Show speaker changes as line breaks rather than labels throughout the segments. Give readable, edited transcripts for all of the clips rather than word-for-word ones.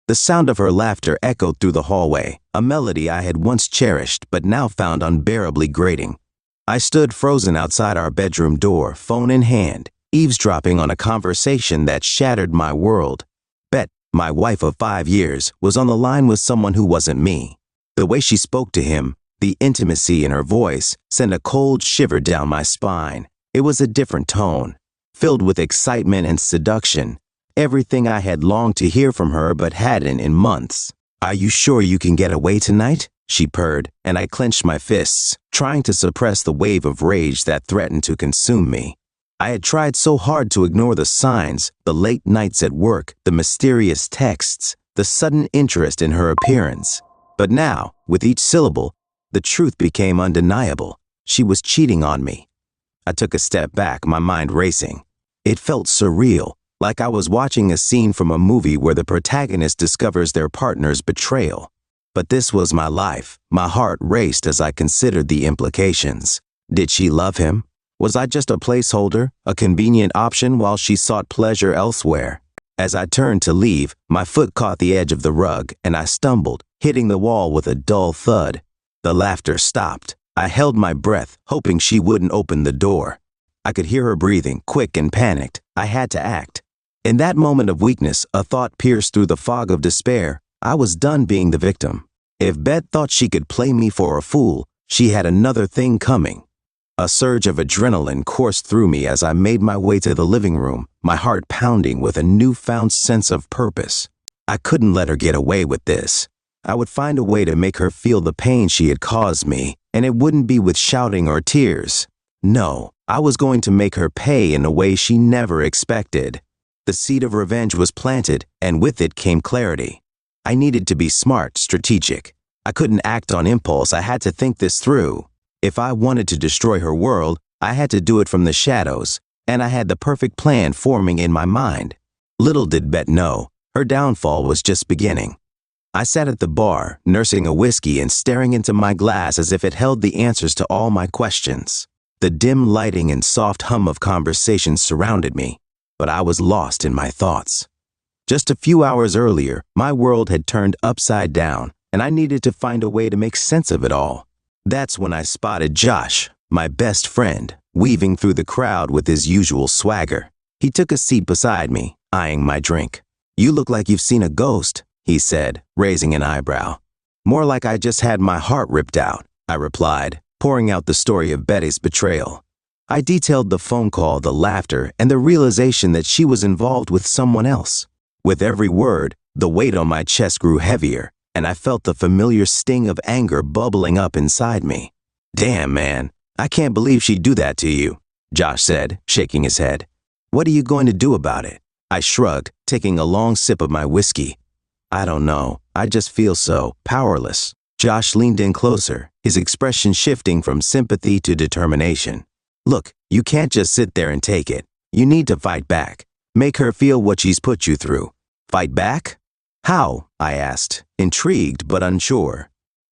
The sound of her laughter echoed through the hallway, a melody I had once cherished but now found unbearably grating. I stood frozen outside our bedroom door, phone in hand, eavesdropping on a conversation that shattered my world. Bet, my wife of 5 years, was on the line with someone who wasn't me. The way she spoke to him, the intimacy in her voice, sent a cold shiver down my spine. It was a different tone, filled with excitement and seduction. Everything I had longed to hear from her but hadn't in months. "Are you sure you can get away tonight?" she purred, and I clenched my fists, trying to suppress the wave of rage that threatened to consume me. I had tried so hard to ignore the signs, the late nights at work, the mysterious texts, the sudden interest in her appearance. But now, with each syllable, the truth became undeniable. She was cheating on me. I took a step back, my mind racing. It felt surreal, like I was watching a scene from a movie where the protagonist discovers their partner's betrayal. But this was my life. My heart raced as I considered the implications. Did she love him? Was I just a placeholder, a convenient option while she sought pleasure elsewhere? As I turned to leave, my foot caught the edge of the rug, and I stumbled, hitting the wall with a dull thud. The laughter stopped. I held my breath, hoping she wouldn't open the door. I could hear her breathing, quick and panicked. I had to act. In that moment of weakness, a thought pierced through the fog of despair. I was done being the victim. If Beth thought she could play me for a fool, she had another thing coming. A surge of adrenaline coursed through me as I made my way to the living room, my heart pounding with a newfound sense of purpose. I couldn't let her get away with this. I would find a way to make her feel the pain she had caused me, and it wouldn't be with shouting or tears. No, I was going to make her pay in a way she never expected. The seed of revenge was planted, and with it came clarity. I needed to be smart, strategic. I couldn't act on impulse. I had to think this through. If I wanted to destroy her world, I had to do it from the shadows, and I had the perfect plan forming in my mind. Little did Bet know, her downfall was just beginning. I sat at the bar, nursing a whiskey and staring into my glass as if it held the answers to all my questions. The dim lighting and soft hum of conversation surrounded me, but I was lost in my thoughts. Just a few hours earlier, my world had turned upside down, and I needed to find a way to make sense of it all. That's when I spotted Josh, my best friend, weaving through the crowd with his usual swagger. He took a seat beside me, eyeing my drink. "You look like you've seen a ghost," he said, raising an eyebrow. "More like I just had my heart ripped out," I replied, pouring out the story of Betty's betrayal. I detailed the phone call, the laughter, and the realization that she was involved with someone else. With every word, the weight on my chest grew heavier, and I felt the familiar sting of anger bubbling up inside me. "Damn, man, I can't believe she'd do that to you," Josh said, shaking his head. "What are you going to do about it?" I shrugged, taking a long sip of my whiskey. "I don't know. I just feel so powerless." Josh leaned in closer, his expression shifting from sympathy to determination. "Look, you can't just sit there and take it. You need to fight back. Make her feel what she's put you through." "Fight back? How?" I asked, intrigued but unsure.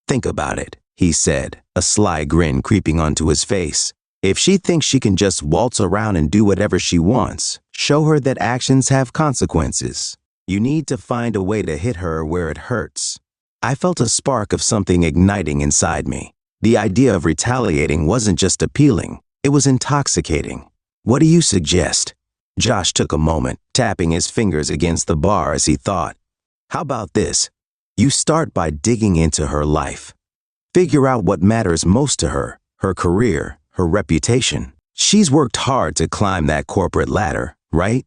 "Think about it," he said, a sly grin creeping onto his face. "If she thinks she can just waltz around and do whatever she wants, show her that actions have consequences. You need to find a way to hit her where it hurts." I felt a spark of something igniting inside me. The idea of retaliating wasn't just appealing, it was intoxicating. "What do you suggest?" Josh took a moment, tapping his fingers against the bar as he thought. "How about this? You start by digging into her life. Figure out what matters most to her, her career, her reputation. She's worked hard to climb that corporate ladder, right?"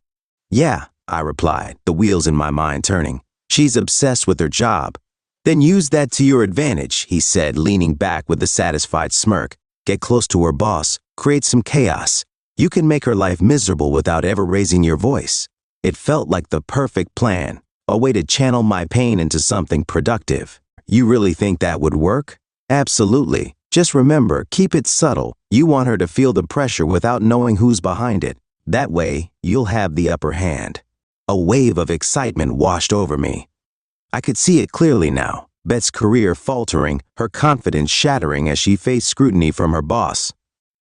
"Yeah," I replied, the wheels in my mind turning. "She's obsessed with her job." "Then use that to your advantage," he said, leaning back with a satisfied smirk. "Get close to her boss, create some chaos. You can make her life miserable without ever raising your voice." It felt like the perfect plan, a way to channel my pain into something productive. "You really think that would work?" "Absolutely. Just remember, keep it subtle. You want her to feel the pressure without knowing who's behind it. That way, you'll have the upper hand." A wave of excitement washed over me. I could see it clearly now, Beth's career faltering, her confidence shattering as she faced scrutiny from her boss.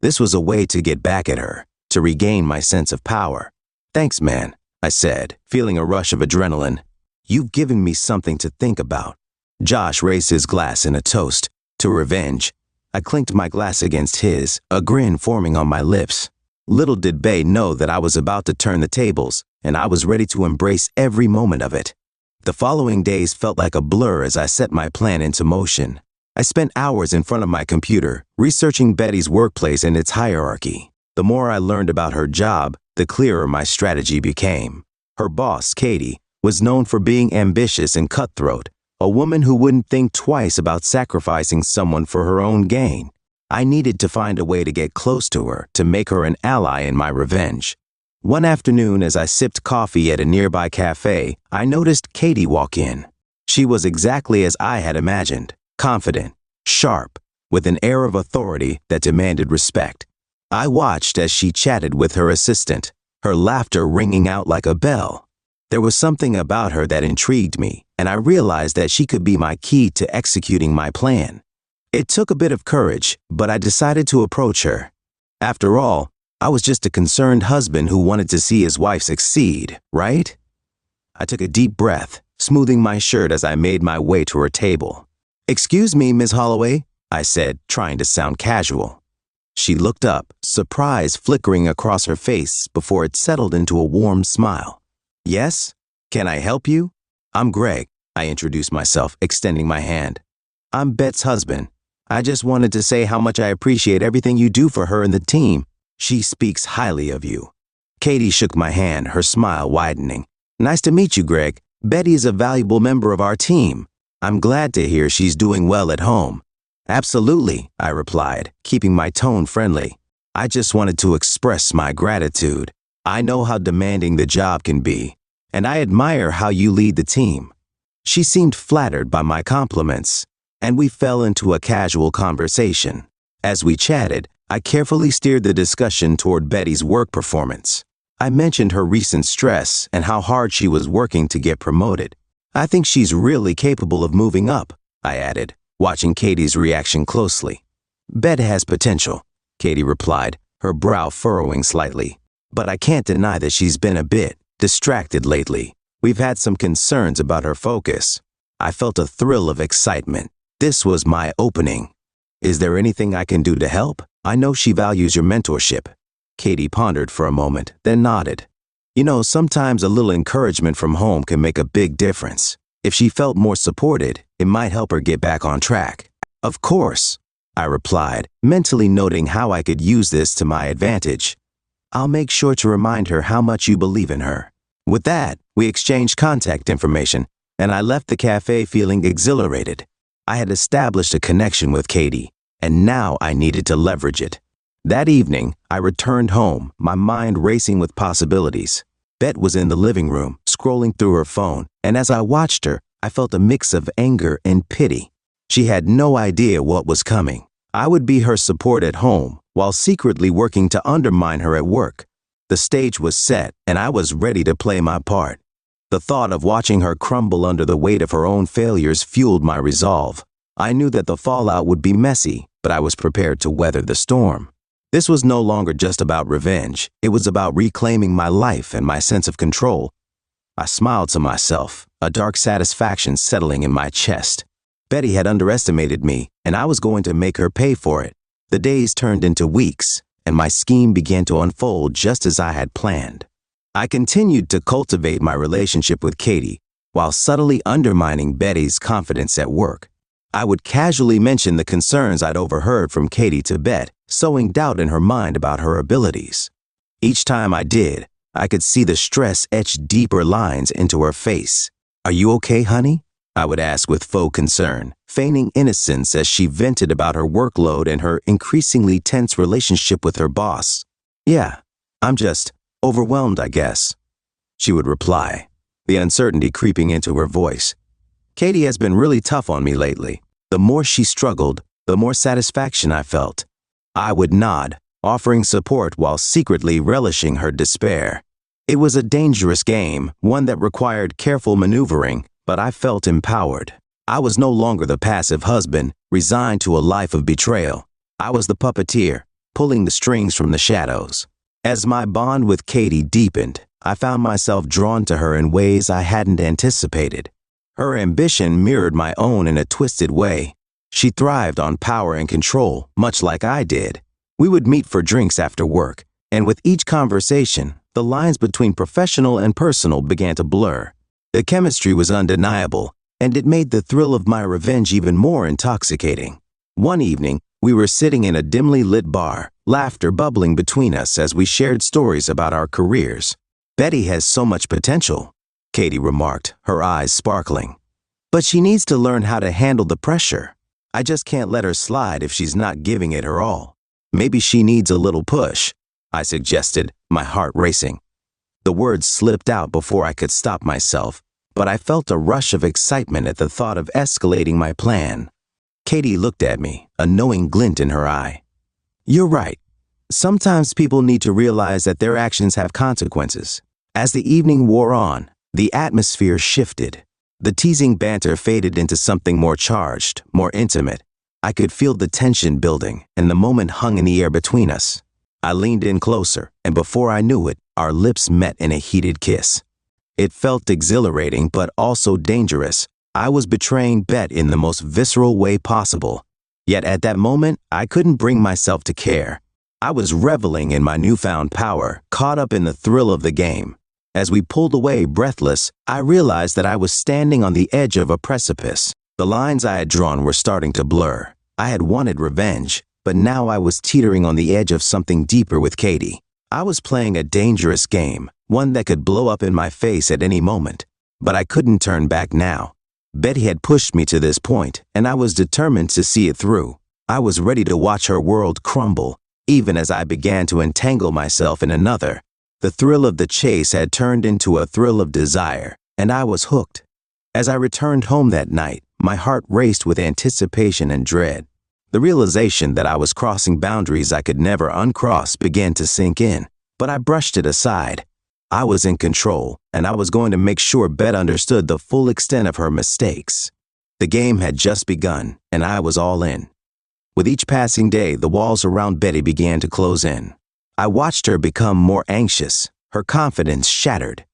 This was a way to get back at her, to regain my sense of power. "Thanks, man," I said, feeling a rush of adrenaline. You've given me something to think about. Josh raised his glass in a toast to revenge. I clinked my glass against his, a grin forming on my lips. Little did Bay know that I was about to turn the tables, and I was ready to embrace every moment of it. The following days felt like a blur as I set my plan into motion. I spent hours in front of my computer, researching Betty's workplace and its hierarchy. The more I learned about her job, the clearer my strategy became. Her boss, Katie, was known for being ambitious and cutthroat, a woman who wouldn't think twice about sacrificing someone for her own gain. I needed to find a way to get close to her, to make her an ally in my revenge. One afternoon, as I sipped coffee at a nearby cafe, I noticed Katie walk in. She was exactly as I had imagined, confident, sharp, with an air of authority that demanded respect. I watched as she chatted with her assistant, her laughter ringing out like a bell. There was something about her that intrigued me, and I realized that she could be my key to executing my plan. It took a bit of courage, but I decided to approach her. After all, I was just a concerned husband who wanted to see his wife succeed, right? I took a deep breath, smoothing my shirt as I made my way to her table. "Excuse me, Miss Holloway," I said, trying to sound casual. She looked up, surprise flickering across her face before it settled into a warm smile. "Yes? Can I help you?" "I'm Greg," I introduced myself, extending my hand. "I'm Bet's husband. I just wanted to say how much I appreciate everything you do for her and the team. She speaks highly of you." Katie shook my hand, her smile widening. "Nice to meet you, Greg. Betty is a valuable member of our team. I'm glad to hear she's doing well at home." "Absolutely," I replied, keeping my tone friendly. "I just wanted to express my gratitude. I know how demanding the job can be, and I admire how you lead the team." She seemed flattered by my compliments, and we fell into a casual conversation. As we chatted, I carefully steered the discussion toward Betty's work performance. I mentioned her recent stress and how hard she was working to get promoted. "I think she's really capable of moving up," I added, watching Katie's reaction closely. "Bet has potential," Katie replied, her brow furrowing slightly. "But I can't deny that she's been a bit distracted lately. We've had some concerns about her focus." I felt a thrill of excitement. This was my opening. "Is there anything I can do to help? I know she values your mentorship." Katie pondered for a moment, then nodded. "You know, sometimes a little encouragement from home can make a big difference. If she felt more supported, it might help her get back on track." "Of course," I replied, mentally noting how I could use this to my advantage. "I'll make sure to remind her how much you believe in her." With that, we exchanged contact information, and I left the cafe feeling exhilarated. I had established a connection with Katie, and now I needed to leverage it. That evening, I returned home, my mind racing with possibilities. Bet was in the living room, scrolling through her phone, and as I watched her, I felt a mix of anger and pity. She had no idea what was coming. I would be her support at home, while secretly working to undermine her at work. The stage was set, and I was ready to play my part. The thought of watching her crumble under the weight of her own failures fueled my resolve. I knew that the fallout would be messy, but I was prepared to weather the storm. This was no longer just about revenge. It was about reclaiming my life and my sense of control. I smiled to myself, a dark satisfaction settling in my chest. Betty had underestimated me, and I was going to make her pay for it. The days turned into weeks, and my scheme began to unfold just as I had planned. I continued to cultivate my relationship with Katie, while subtly undermining Betty's confidence at work. I would casually mention the concerns I'd overheard from Katie to Bet, sowing doubt in her mind about her abilities. Each time I did, I could see the stress etch deeper lines into her face. "Are you okay, honey?" I would ask with faux concern, feigning innocence as she vented about her workload and her increasingly tense relationship with her boss. "Yeah, I'm just overwhelmed, I guess," she would reply, the uncertainty creeping into her voice. "Katie has been really tough on me lately." The more she struggled, the more satisfaction I felt. I would nod, offering support while secretly relishing her despair. It was a dangerous game, one that required careful maneuvering, but I felt empowered. I was no longer the passive husband, resigned to a life of betrayal. I was the puppeteer, pulling the strings from the shadows. As my bond with Katie deepened, I found myself drawn to her in ways I hadn't anticipated. Her ambition mirrored my own in a twisted way. She thrived on power and control, much like I did. We would meet for drinks after work, and with each conversation, the lines between professional and personal began to blur. The chemistry was undeniable, and it made the thrill of my revenge even more intoxicating. One evening, we were sitting in a dimly lit bar, laughter bubbling between us as we shared stories about our careers. "Betty has so much potential," Katie remarked, her eyes sparkling. "But she needs to learn how to handle the pressure. I just can't let her slide if she's not giving it her all. Maybe she needs a little push," I suggested, my heart racing. The words slipped out before I could stop myself, but I felt a rush of excitement at the thought of escalating my plan. Katie looked at me, a knowing glint in her eye. "You're right. Sometimes people need to realize that their actions have consequences." As the evening wore on, the atmosphere shifted. The teasing banter faded into something more charged, more intimate. I could feel the tension building, and the moment hung in the air between us. I leaned in closer, and before I knew it, our lips met in a heated kiss. It felt exhilarating but also dangerous. I was betraying Bet in the most visceral way possible. Yet at that moment, I couldn't bring myself to care. I was reveling in my newfound power, caught up in the thrill of the game. As we pulled away breathless, I realized that I was standing on the edge of a precipice. The lines I had drawn were starting to blur. I had wanted revenge, but now I was teetering on the edge of something deeper with Katie. I was playing a dangerous game, one that could blow up in my face at any moment. But I couldn't turn back now. Betty had pushed me to this point, and I was determined to see it through. I was ready to watch her world crumble, even as I began to entangle myself in another. The thrill of the chase had turned into a thrill of desire, and I was hooked. As I returned home that night, my heart raced with anticipation and dread. The realization that I was crossing boundaries I could never uncross began to sink in, but I brushed it aside. I was in control, and I was going to make sure Bet understood the full extent of her mistakes. The game had just begun, and I was all in. With each passing day, the walls around Betty began to close in. I watched her become more anxious, her confidence shattered.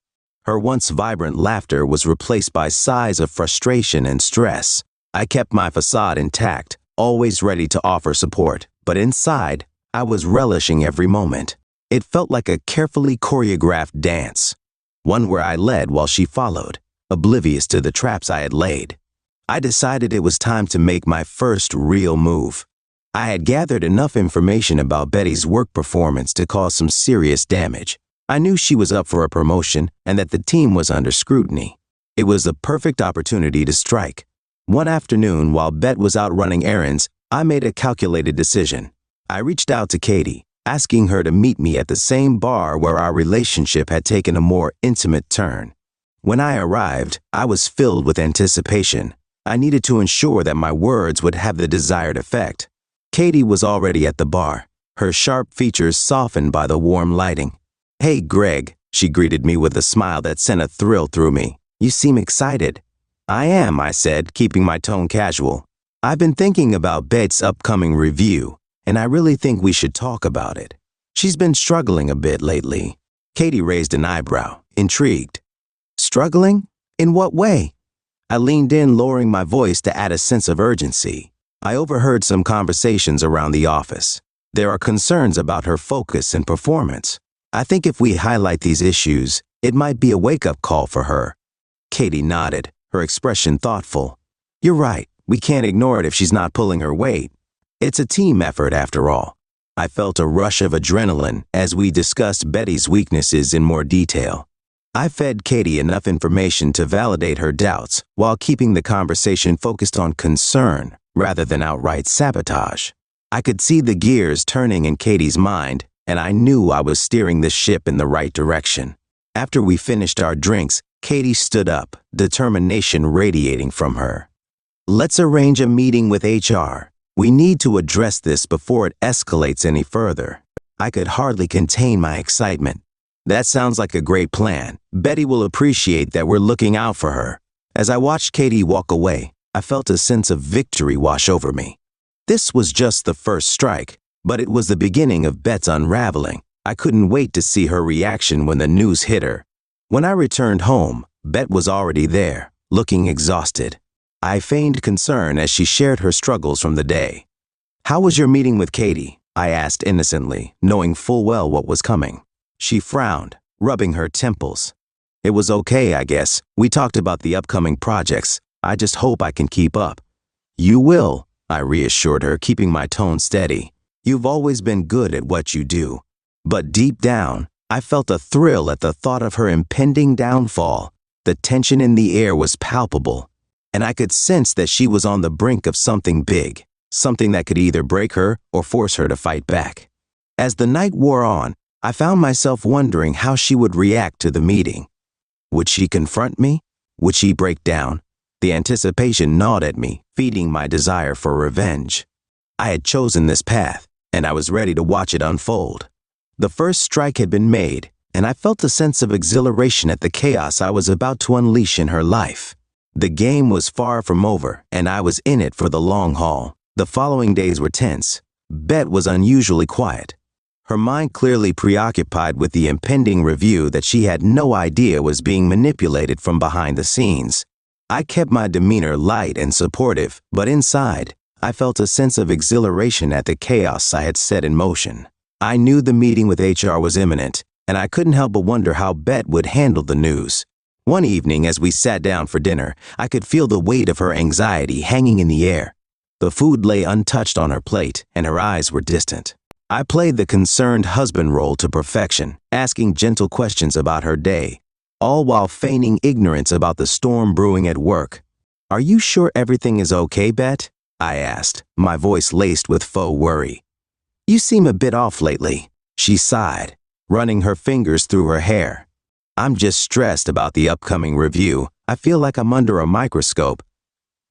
Her once vibrant laughter was replaced by sighs of frustration and stress. I kept my facade intact, always ready to offer support, but inside, I was relishing every moment. It felt like a carefully choreographed dance, one where I led while she followed, oblivious to the traps I had laid. I decided it was time to make my first real move. I had gathered enough information about Betty's work performance to cause some serious damage. I knew she was up for a promotion and that the team was under scrutiny. It was the perfect opportunity to strike. One afternoon, while Bet was out running errands, I made a calculated decision. I reached out to Katie, asking her to meet me at the same bar where our relationship had taken a more intimate turn. When I arrived, I was filled with anticipation. I needed to ensure that my words would have the desired effect. Katie was already at the bar, her sharp features softened by the warm lighting. "Hey, Greg," she greeted me with a smile that sent a thrill through me. "You seem excited." "I am," I said, keeping my tone casual. "I've been thinking about Bet's upcoming review, and I really think we should talk about it. She's been struggling a bit lately." Katie raised an eyebrow, intrigued. "Struggling? In what way?" I leaned in, lowering my voice to add a sense of urgency. I overheard some conversations around the office. There are concerns about her focus and performance. I think if we highlight these issues, it might be a wake-up call for her. Katie nodded, her expression thoughtful. "You're right. We can't ignore it if she's not pulling her weight. It's a team effort after all." I felt a rush of adrenaline as we discussed Betty's weaknesses in more detail. I fed Katie enough information to validate her doubts while keeping the conversation focused on concern rather than outright sabotage. I could see the gears turning in Katie's mind, and I knew I was steering the ship in the right direction. After we finished our drinks, Katie stood up, determination radiating from her. "Let's arrange a meeting with HR. We need to address this before it escalates any further." I could hardly contain my excitement. "That sounds like a great plan. Betty will appreciate that we're looking out for her." As I watched Katie walk away, I felt a sense of victory wash over me. This was just the first strike, but it was the beginning of Bet's unraveling. I couldn't wait to see her reaction when the news hit her. When I returned home, Bet was already there, looking exhausted. I feigned concern as she shared her struggles from the day. "How was your meeting with Katie?" I asked innocently, knowing full well what was coming. She frowned, rubbing her temples. "It was okay, I guess. We talked about the upcoming projects. I just hope I can keep up." "You will," I reassured her, keeping my tone steady. "You've always been good at what you do." But deep down, I felt a thrill at the thought of her impending downfall. The tension in the air was palpable, and I could sense that she was on the brink of something big, something that could either break her or force her to fight back. As the night wore on, I found myself wondering how she would react to the meeting. Would she confront me? Would she break down? The anticipation gnawed at me, feeding my desire for revenge. I had chosen this path, and I was ready to watch it unfold. The first strike had been made, and I felt a sense of exhilaration at the chaos I was about to unleash in her life. The game was far from over, and I was in it for the long haul. The following days were tense. Bet was unusually quiet, her mind clearly preoccupied with the impending review that she had no idea was being manipulated from behind the scenes. I kept my demeanor light and supportive, but inside, I felt a sense of exhilaration at the chaos I had set in motion. I knew the meeting with HR was imminent, and I couldn't help but wonder how Bet would handle the news. One evening, as we sat down for dinner, I could feel the weight of her anxiety hanging in the air. The food lay untouched on her plate, and her eyes were distant. I played the concerned husband role to perfection, asking gentle questions about her day, all while feigning ignorance about the storm brewing at work. "Are you sure everything is okay, Bet?" I asked, my voice laced with faux worry. "You seem a bit off lately." She sighed, running her fingers through her hair. "I'm just stressed about the upcoming review. I feel like I'm under a microscope."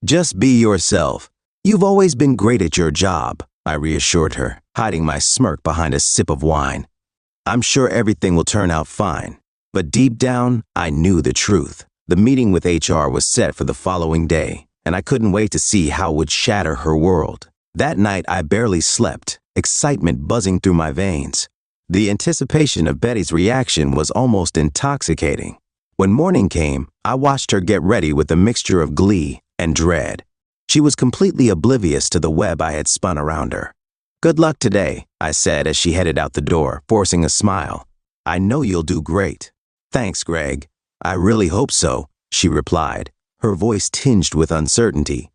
"Just be yourself. You've always been great at your job," I reassured her, hiding my smirk behind a sip of wine. "I'm sure everything will turn out fine." But deep down, I knew the truth. The meeting with HR was set for the following day, and I couldn't wait to see how it would shatter her world. That night, I barely slept, excitement buzzing through my veins. The anticipation of Betty's reaction was almost intoxicating. When morning came, I watched her get ready with a mixture of glee and dread. She was completely oblivious to the web I had spun around her. "Good luck today," I said as she headed out the door, forcing a smile. "I know you'll do great." "Thanks, Greg. I really hope so," she replied, her voice tinged with uncertainty.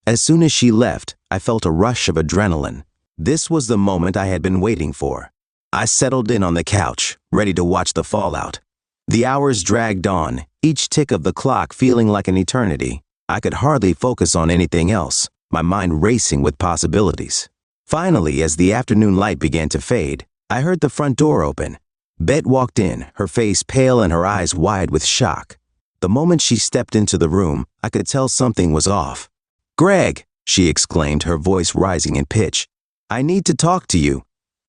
As soon as she left, I felt a rush of adrenaline. This was the moment I had been waiting for. I settled in on the couch, ready to watch the fallout. The hours dragged on, each tick of the clock feeling like an eternity. I could hardly focus on anything else, my mind racing with possibilities. Finally, as the afternoon light began to fade, I heard the front door open. Bet walked in, her face pale and her eyes wide with shock. The moment she stepped into the room, I could tell something was off. "Greg," she exclaimed, her voice rising in pitch. "I need to talk to you."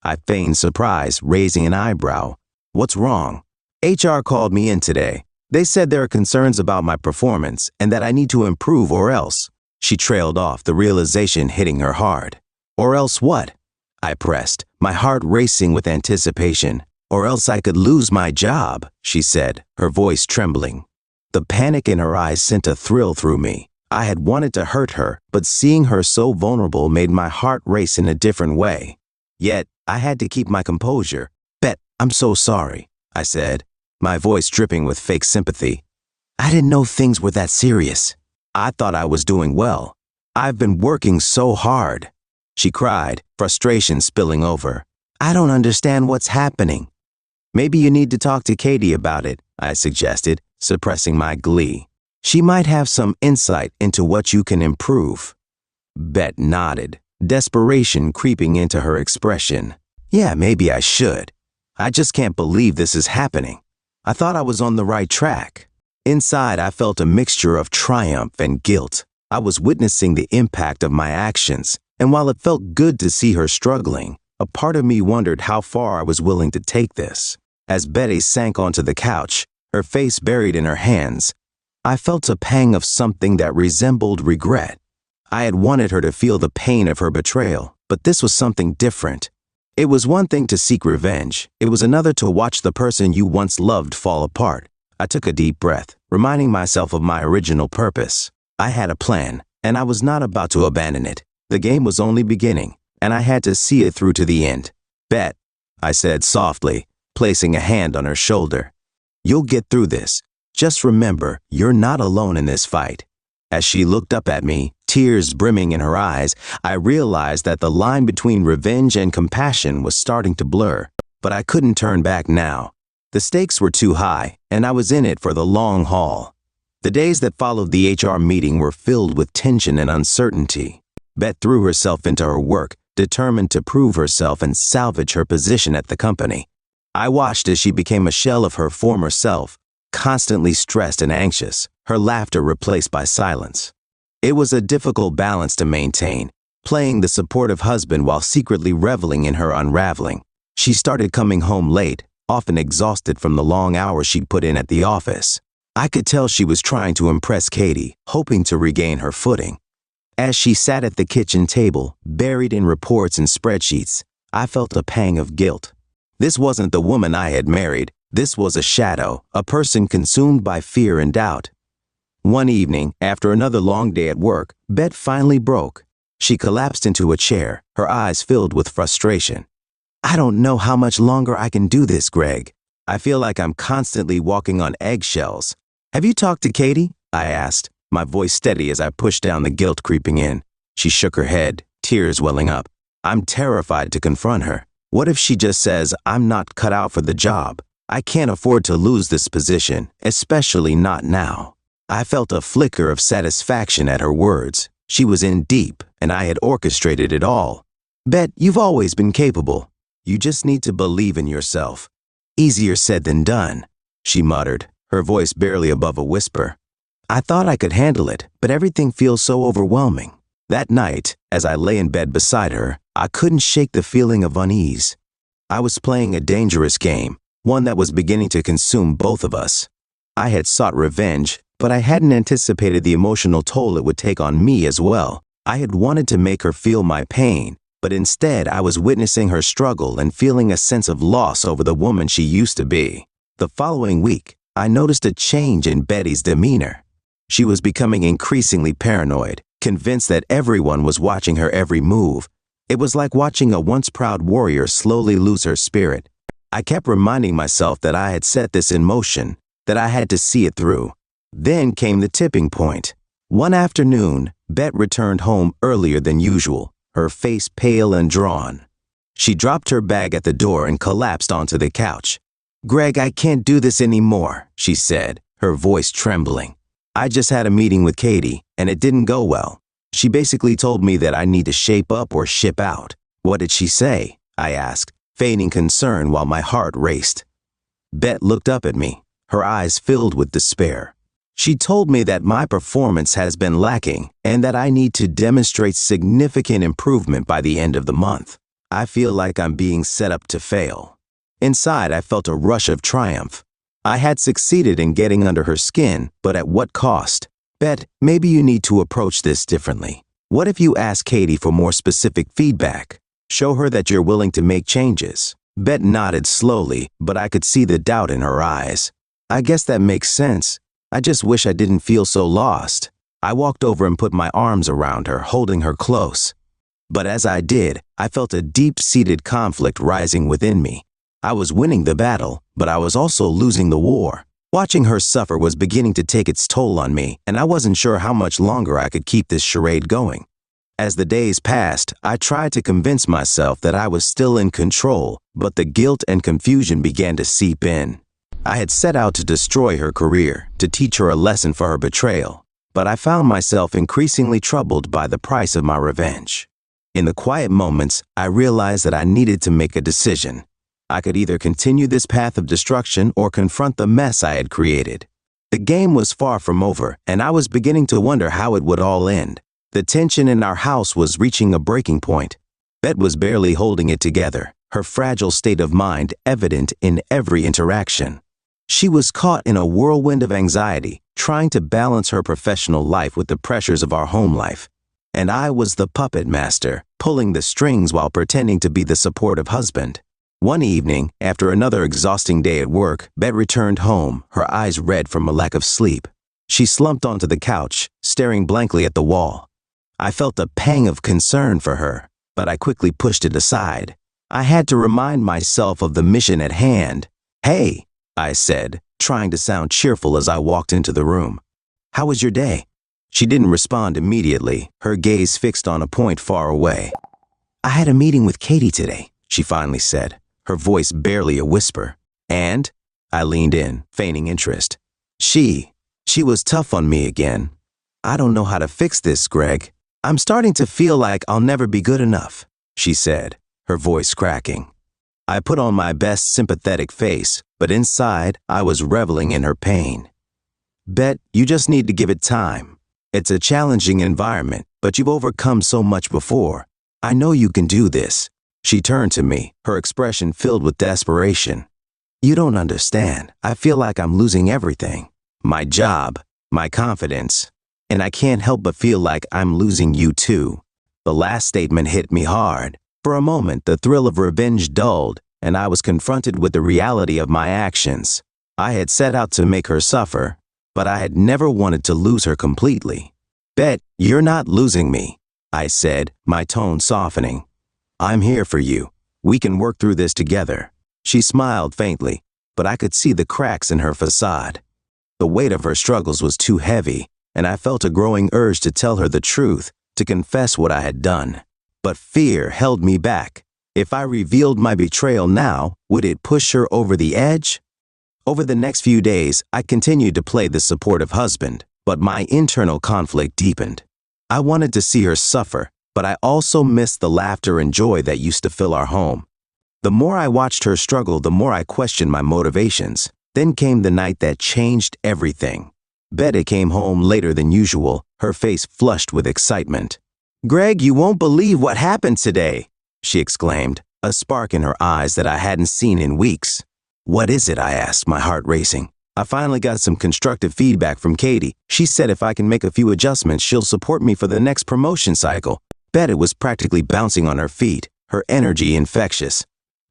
I feigned surprise, raising an eyebrow. "What's wrong?" "HR called me in today. They said there are concerns about my performance and that I need to improve or else." She trailed off, the realization hitting her hard. "Or else what?" I pressed, my heart racing with anticipation. "Or else I could lose my job," she said, her voice trembling. The panic in her eyes sent a thrill through me. I had wanted to hurt her, but seeing her so vulnerable made my heart race in a different way. Yet, I had to keep my composure. "Bet, I'm so sorry," I said, my voice dripping with fake sympathy. "I didn't know things were that serious. I thought I was doing well. I've been working so hard." She cried, frustration spilling over. "I don't understand what's happening." "Maybe you need to talk to Katie about it," I suggested, suppressing my glee. "She might have some insight into what you can improve." Bet nodded, desperation creeping into her expression. "Yeah, maybe I should. I just can't believe this is happening. I thought I was on the right track." Inside, I felt a mixture of triumph and guilt. I was witnessing the impact of my actions, and while it felt good to see her struggling, a part of me wondered how far I was willing to take this. As Betty sank onto the couch, her face buried in her hands, I felt a pang of something that resembled regret. I had wanted her to feel the pain of her betrayal, but this was something different. It was one thing to seek revenge. It was another to watch the person you once loved fall apart. I took a deep breath, reminding myself of my original purpose. I had a plan, and I was not about to abandon it. The game was only beginning, and I had to see it through to the end. Bet, I said softly, placing a hand on her shoulder. You'll get through this. Just remember, you're not alone in this fight. As she looked up at me, tears brimming in her eyes, I realized that the line between revenge and compassion was starting to blur. But I couldn't turn back now. The stakes were too high, and I was in it for the long haul. The days that followed the HR meeting were filled with tension and uncertainty. Beth threw herself into her work, determined to prove herself and salvage her position at the company. I watched as she became a shell of her former self, constantly stressed and anxious, her laughter replaced by silence. It was a difficult balance to maintain, playing the supportive husband while secretly reveling in her unraveling. She started coming home late, often exhausted from the long hours she'd put in at the office. I could tell she was trying to impress Katie, hoping to regain her footing. As she sat at the kitchen table, buried in reports and spreadsheets, I felt a pang of guilt. This wasn't the woman I had married. This was a shadow, a person consumed by fear and doubt. One evening, after another long day at work, Beth finally broke. She collapsed into a chair, her eyes filled with frustration. I don't know how much longer I can do this, Greg. I feel like I'm constantly walking on eggshells. Have you talked to Katie? I asked, my voice steady as I pushed down the guilt creeping in. She shook her head, tears welling up. I'm terrified to confront her. What if she just says, I'm not cut out for the job? I can't afford to lose this position, especially not now. I felt a flicker of satisfaction at her words. She was in deep, and I had orchestrated it all. Bet, you've always been capable. You just need to believe in yourself. Easier said than done, she muttered, her voice barely above a whisper. I thought I could handle it, but everything feels so overwhelming. That night, as I lay in bed beside her, I couldn't shake the feeling of unease. I was playing a dangerous game, one that was beginning to consume both of us. I had sought revenge, but I hadn't anticipated the emotional toll it would take on me as well. I had wanted to make her feel my pain, but instead I was witnessing her struggle and feeling a sense of loss over the woman she used to be. The following week, I noticed a change in Betty's demeanor. She was becoming increasingly paranoid, convinced that everyone was watching her every move. It was like watching a once proud warrior slowly lose her spirit. I kept reminding myself that I had set this in motion, that I had to see it through. Then came the tipping point. One afternoon, Bet returned home earlier than usual, her face pale and drawn. She dropped her bag at the door and collapsed onto the couch. Greg, I can't do this anymore, she said, her voice trembling. I just had a meeting with Katie, and it didn't go well. She basically told me that I need to shape up or ship out. What did she say? I asked, feigning concern while my heart raced. Bet looked up at me, her eyes filled with despair. She told me that my performance has been lacking and that I need to demonstrate significant improvement by the end of the month. I feel like I'm being set up to fail. Inside, I felt a rush of triumph. I had succeeded in getting under her skin, but at what cost? Bet, maybe you need to approach this differently. What if you ask Katie for more specific feedback? Show her that you're willing to make changes. Bet nodded slowly, but I could see the doubt in her eyes. I guess that makes sense. I just wish I didn't feel so lost. I walked over and put my arms around her, holding her close. But as I did, I felt a deep-seated conflict rising within me. I was winning the battle, but I was also losing the war. Watching her suffer was beginning to take its toll on me, and I wasn't sure how much longer I could keep this charade going. As the days passed, I tried to convince myself that I was still in control, but the guilt and confusion began to seep in. I had set out to destroy her career, to teach her a lesson for her betrayal, but I found myself increasingly troubled by the price of my revenge. In the quiet moments, I realized that I needed to make a decision. I could either continue this path of destruction or confront the mess I had created. The game was far from over, and I was beginning to wonder how it would all end. The tension in our house was reaching a breaking point. Bet was barely holding it together, her fragile state of mind evident in every interaction. She was caught in a whirlwind of anxiety, trying to balance her professional life with the pressures of our home life. And I was the puppet master, pulling the strings while pretending to be the supportive husband. One evening, after another exhausting day at work, Bet returned home, her eyes red from a lack of sleep. She slumped onto the couch, staring blankly at the wall. I felt a pang of concern for her, but I quickly pushed it aside. I had to remind myself of the mission at hand. "Hey," I said, trying to sound cheerful as I walked into the room. "How was your day?" She didn't respond immediately, her gaze fixed on a point far away. "I had a meeting with Katie today," she finally said, her voice barely a whisper. "And?" I leaned in, feigning interest. She was tough on me again. "I don't know how to fix this, Greg. I'm starting to feel like I'll never be good enough," she said, her voice cracking. I put on my best sympathetic face, but inside I was reveling in her pain. "Bet, you just need to give it time. It's a challenging environment, but you've overcome so much before. I know you can do this." She turned to me, her expression filled with desperation. "You don't understand. I feel like I'm losing everything. My job, my confidence, and I can't help but feel like I'm losing you too." The last statement hit me hard. For a moment, the thrill of revenge dulled, and I was confronted with the reality of my actions. I had set out to make her suffer, but I had never wanted to lose her completely. "Bet, you're not losing me," I said, my tone softening. "I'm here for you. We can work through this together." She smiled faintly, but I could see the cracks in her facade. The weight of her struggles was too heavy, and I felt a growing urge to tell her the truth, to confess what I had done. But fear held me back. If I revealed my betrayal now, would it push her over the edge? Over the next few days, I continued to play the supportive husband, but my internal conflict deepened. I wanted to see her suffer, but I also missed the laughter and joy that used to fill our home. The more I watched her struggle, the more I questioned my motivations. Then came the night that changed everything. Betty came home later than usual, her face flushed with excitement. "Greg, you won't believe what happened today," she exclaimed, a spark in her eyes that I hadn't seen in weeks. "What is it?" I asked, my heart racing. "I finally got some constructive feedback from Katie. She said if I can make a few adjustments, she'll support me for the next promotion cycle." Betty was practically bouncing on her feet, her energy infectious.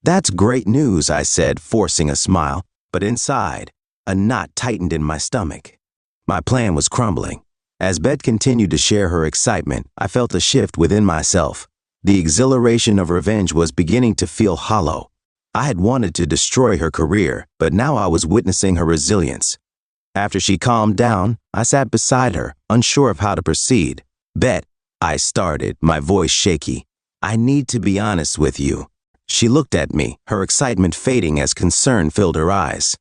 "That's great news," I said, forcing a smile, but inside, a knot tightened in my stomach. My plan was crumbling. As Bet continued to share her excitement, I felt a shift within myself. The exhilaration of revenge was beginning to feel hollow. I had wanted to destroy her career, but now I was witnessing her resilience. After she calmed down, I sat beside her, unsure of how to proceed. "Bet," I started, my voice shaky, "I need to be honest with you." She looked at me, her excitement fading as concern filled her eyes.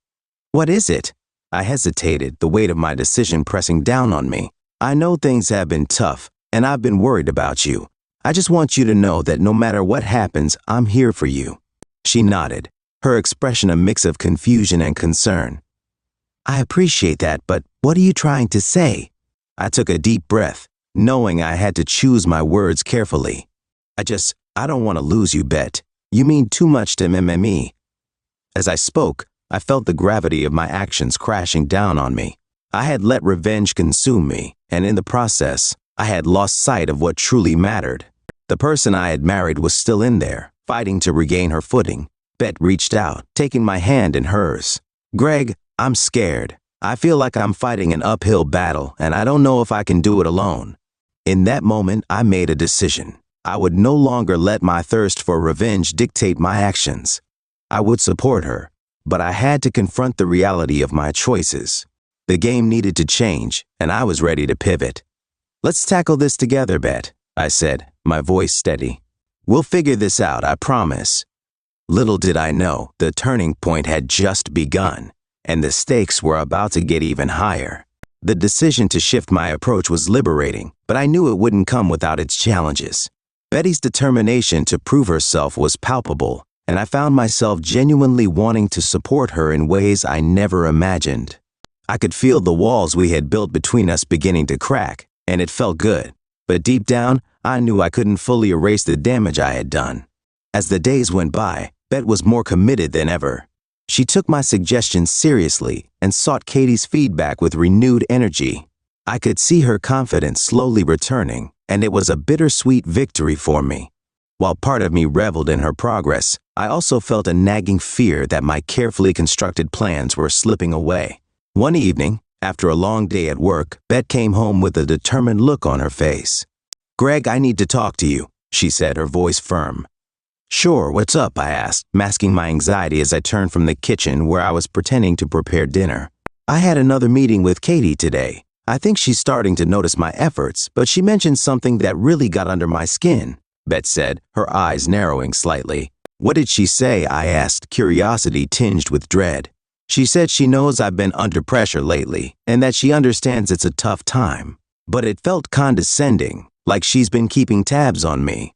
"What is it?" I hesitated, the weight of my decision pressing down on me. "I know things have been tough, and I've been worried about you. I just want you to know that no matter what happens, I'm here for you." She nodded, her expression a mix of confusion and concern. "I appreciate that, but what are you trying to say?" I took a deep breath, knowing I had to choose my words carefully. I don't want to lose you, Bet. You mean too much to me." As I spoke, I felt the gravity of my actions crashing down on me. I had let revenge consume me, and in the process, I had lost sight of what truly mattered. The person I had married was still in there, fighting to regain her footing. Bet reached out, taking my hand in hers. "Greg, I'm scared. I feel like I'm fighting an uphill battle, and I don't know if I can do it alone." In that moment, I made a decision. I would no longer let my thirst for revenge dictate my actions. I would support her, but I had to confront the reality of my choices. The game needed to change, and I was ready to pivot. "Let's tackle this together, Bet," I said, my voice steady. "We'll figure this out, I promise." Little did I know, the turning point had just begun, and the stakes were about to get even higher. The decision to shift my approach was liberating, but I knew it wouldn't come without its challenges. Betty's determination to prove herself was palpable, and I found myself genuinely wanting to support her in ways I never imagined. I could feel the walls we had built between us beginning to crack, and it felt good. But deep down, I knew I couldn't fully erase the damage I had done. As the days went by, Bet was more committed than ever. She took my suggestions seriously and sought Katie's feedback with renewed energy. I could see her confidence slowly returning, and it was a bittersweet victory for me. While part of me reveled in her progress, I also felt a nagging fear that my carefully constructed plans were slipping away. One evening, after a long day at work, Bet came home with a determined look on her face. "Greg, I need to talk to you," she said, her voice firm. "Sure, what's up?" I asked, masking my anxiety as I turned from the kitchen where I was pretending to prepare dinner. "I had another meeting with Katie today. I think she's starting to notice my efforts, but she mentioned something that really got under my skin," Bet said, her eyes narrowing slightly. "What did she say?" I asked, curiosity tinged with dread. "She said she knows I've been under pressure lately, and that she understands it's a tough time. But it felt condescending, like she's been keeping tabs on me."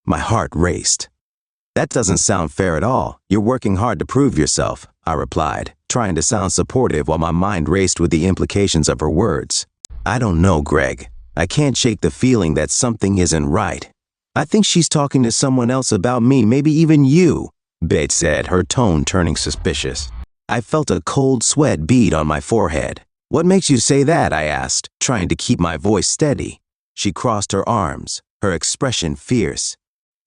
My heart raced. "That doesn't sound fair at all. You're working hard to prove yourself," I replied, trying to sound supportive while my mind raced with the implications of her words. "I don't know, Greg. I can't shake the feeling that something isn't right. I think she's talking to someone else about me, maybe even you," Bet said, her tone turning suspicious. I felt a cold sweat bead on my forehead. "What makes you say that?" I asked, trying to keep my voice steady. She crossed her arms, her expression fierce.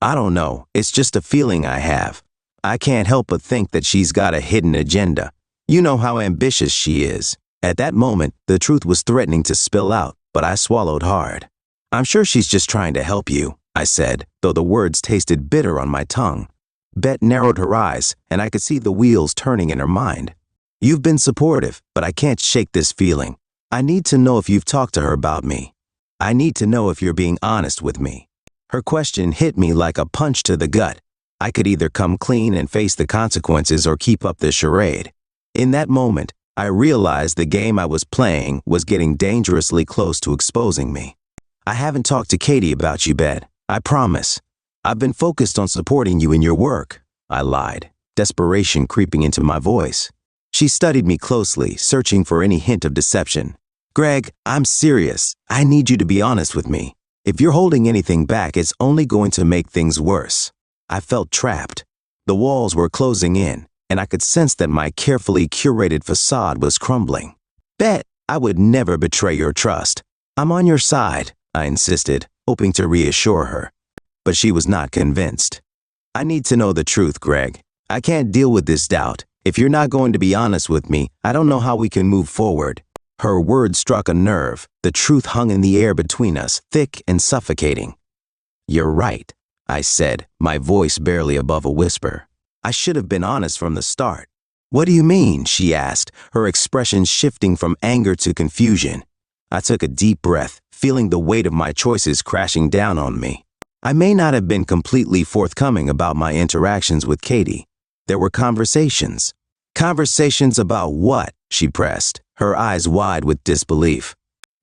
"I don't know, it's just a feeling I have. I can't help but think that she's got a hidden agenda. You know how ambitious she is." At that moment, the truth was threatening to spill out, but I swallowed hard. "I'm sure she's just trying to help you," I said, though the words tasted bitter on my tongue. Bet narrowed her eyes, and I could see the wheels turning in her mind. "You've been supportive, but I can't shake this feeling. I need to know if you've talked to her about me. I need to know if you're being honest with me." Her question hit me like a punch to the gut. I could either come clean and face the consequences or keep up the charade. In that moment, I realized the game I was playing was getting dangerously close to exposing me. "I haven't talked to Katie about you, Bet. I promise. I've been focused on supporting you in your work," I lied, desperation creeping into my voice. She studied me closely, searching for any hint of deception. "Greg, I'm serious. I need you to be honest with me. If you're holding anything back, it's only going to make things worse." I felt trapped. The walls were closing in, and I could sense that my carefully curated facade was crumbling. "Bet, I would never betray your trust. I'm on your side," I insisted, hoping to reassure her. But she was not convinced. "I need to know the truth, Greg. I can't deal with this doubt. If you're not going to be honest with me, I don't know how we can move forward." Her words struck a nerve. The truth hung in the air between us, thick and suffocating. "You're right," I said, my voice barely above a whisper. "I should have been honest from the start." "What do you mean?" she asked, her expression shifting from anger to confusion. I took a deep breath, feeling the weight of my choices crashing down on me. I may not have been completely forthcoming about my interactions with Katie. There were conversations. "Conversations about what?" she pressed, her eyes wide with disbelief.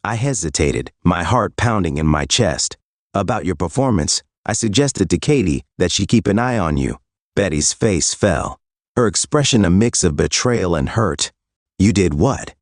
I hesitated, my heart pounding in my chest. "About your performance, I suggested to Katie that she keep an eye on you." Betty's face fell, her expression a mix of betrayal and hurt. "You did what?"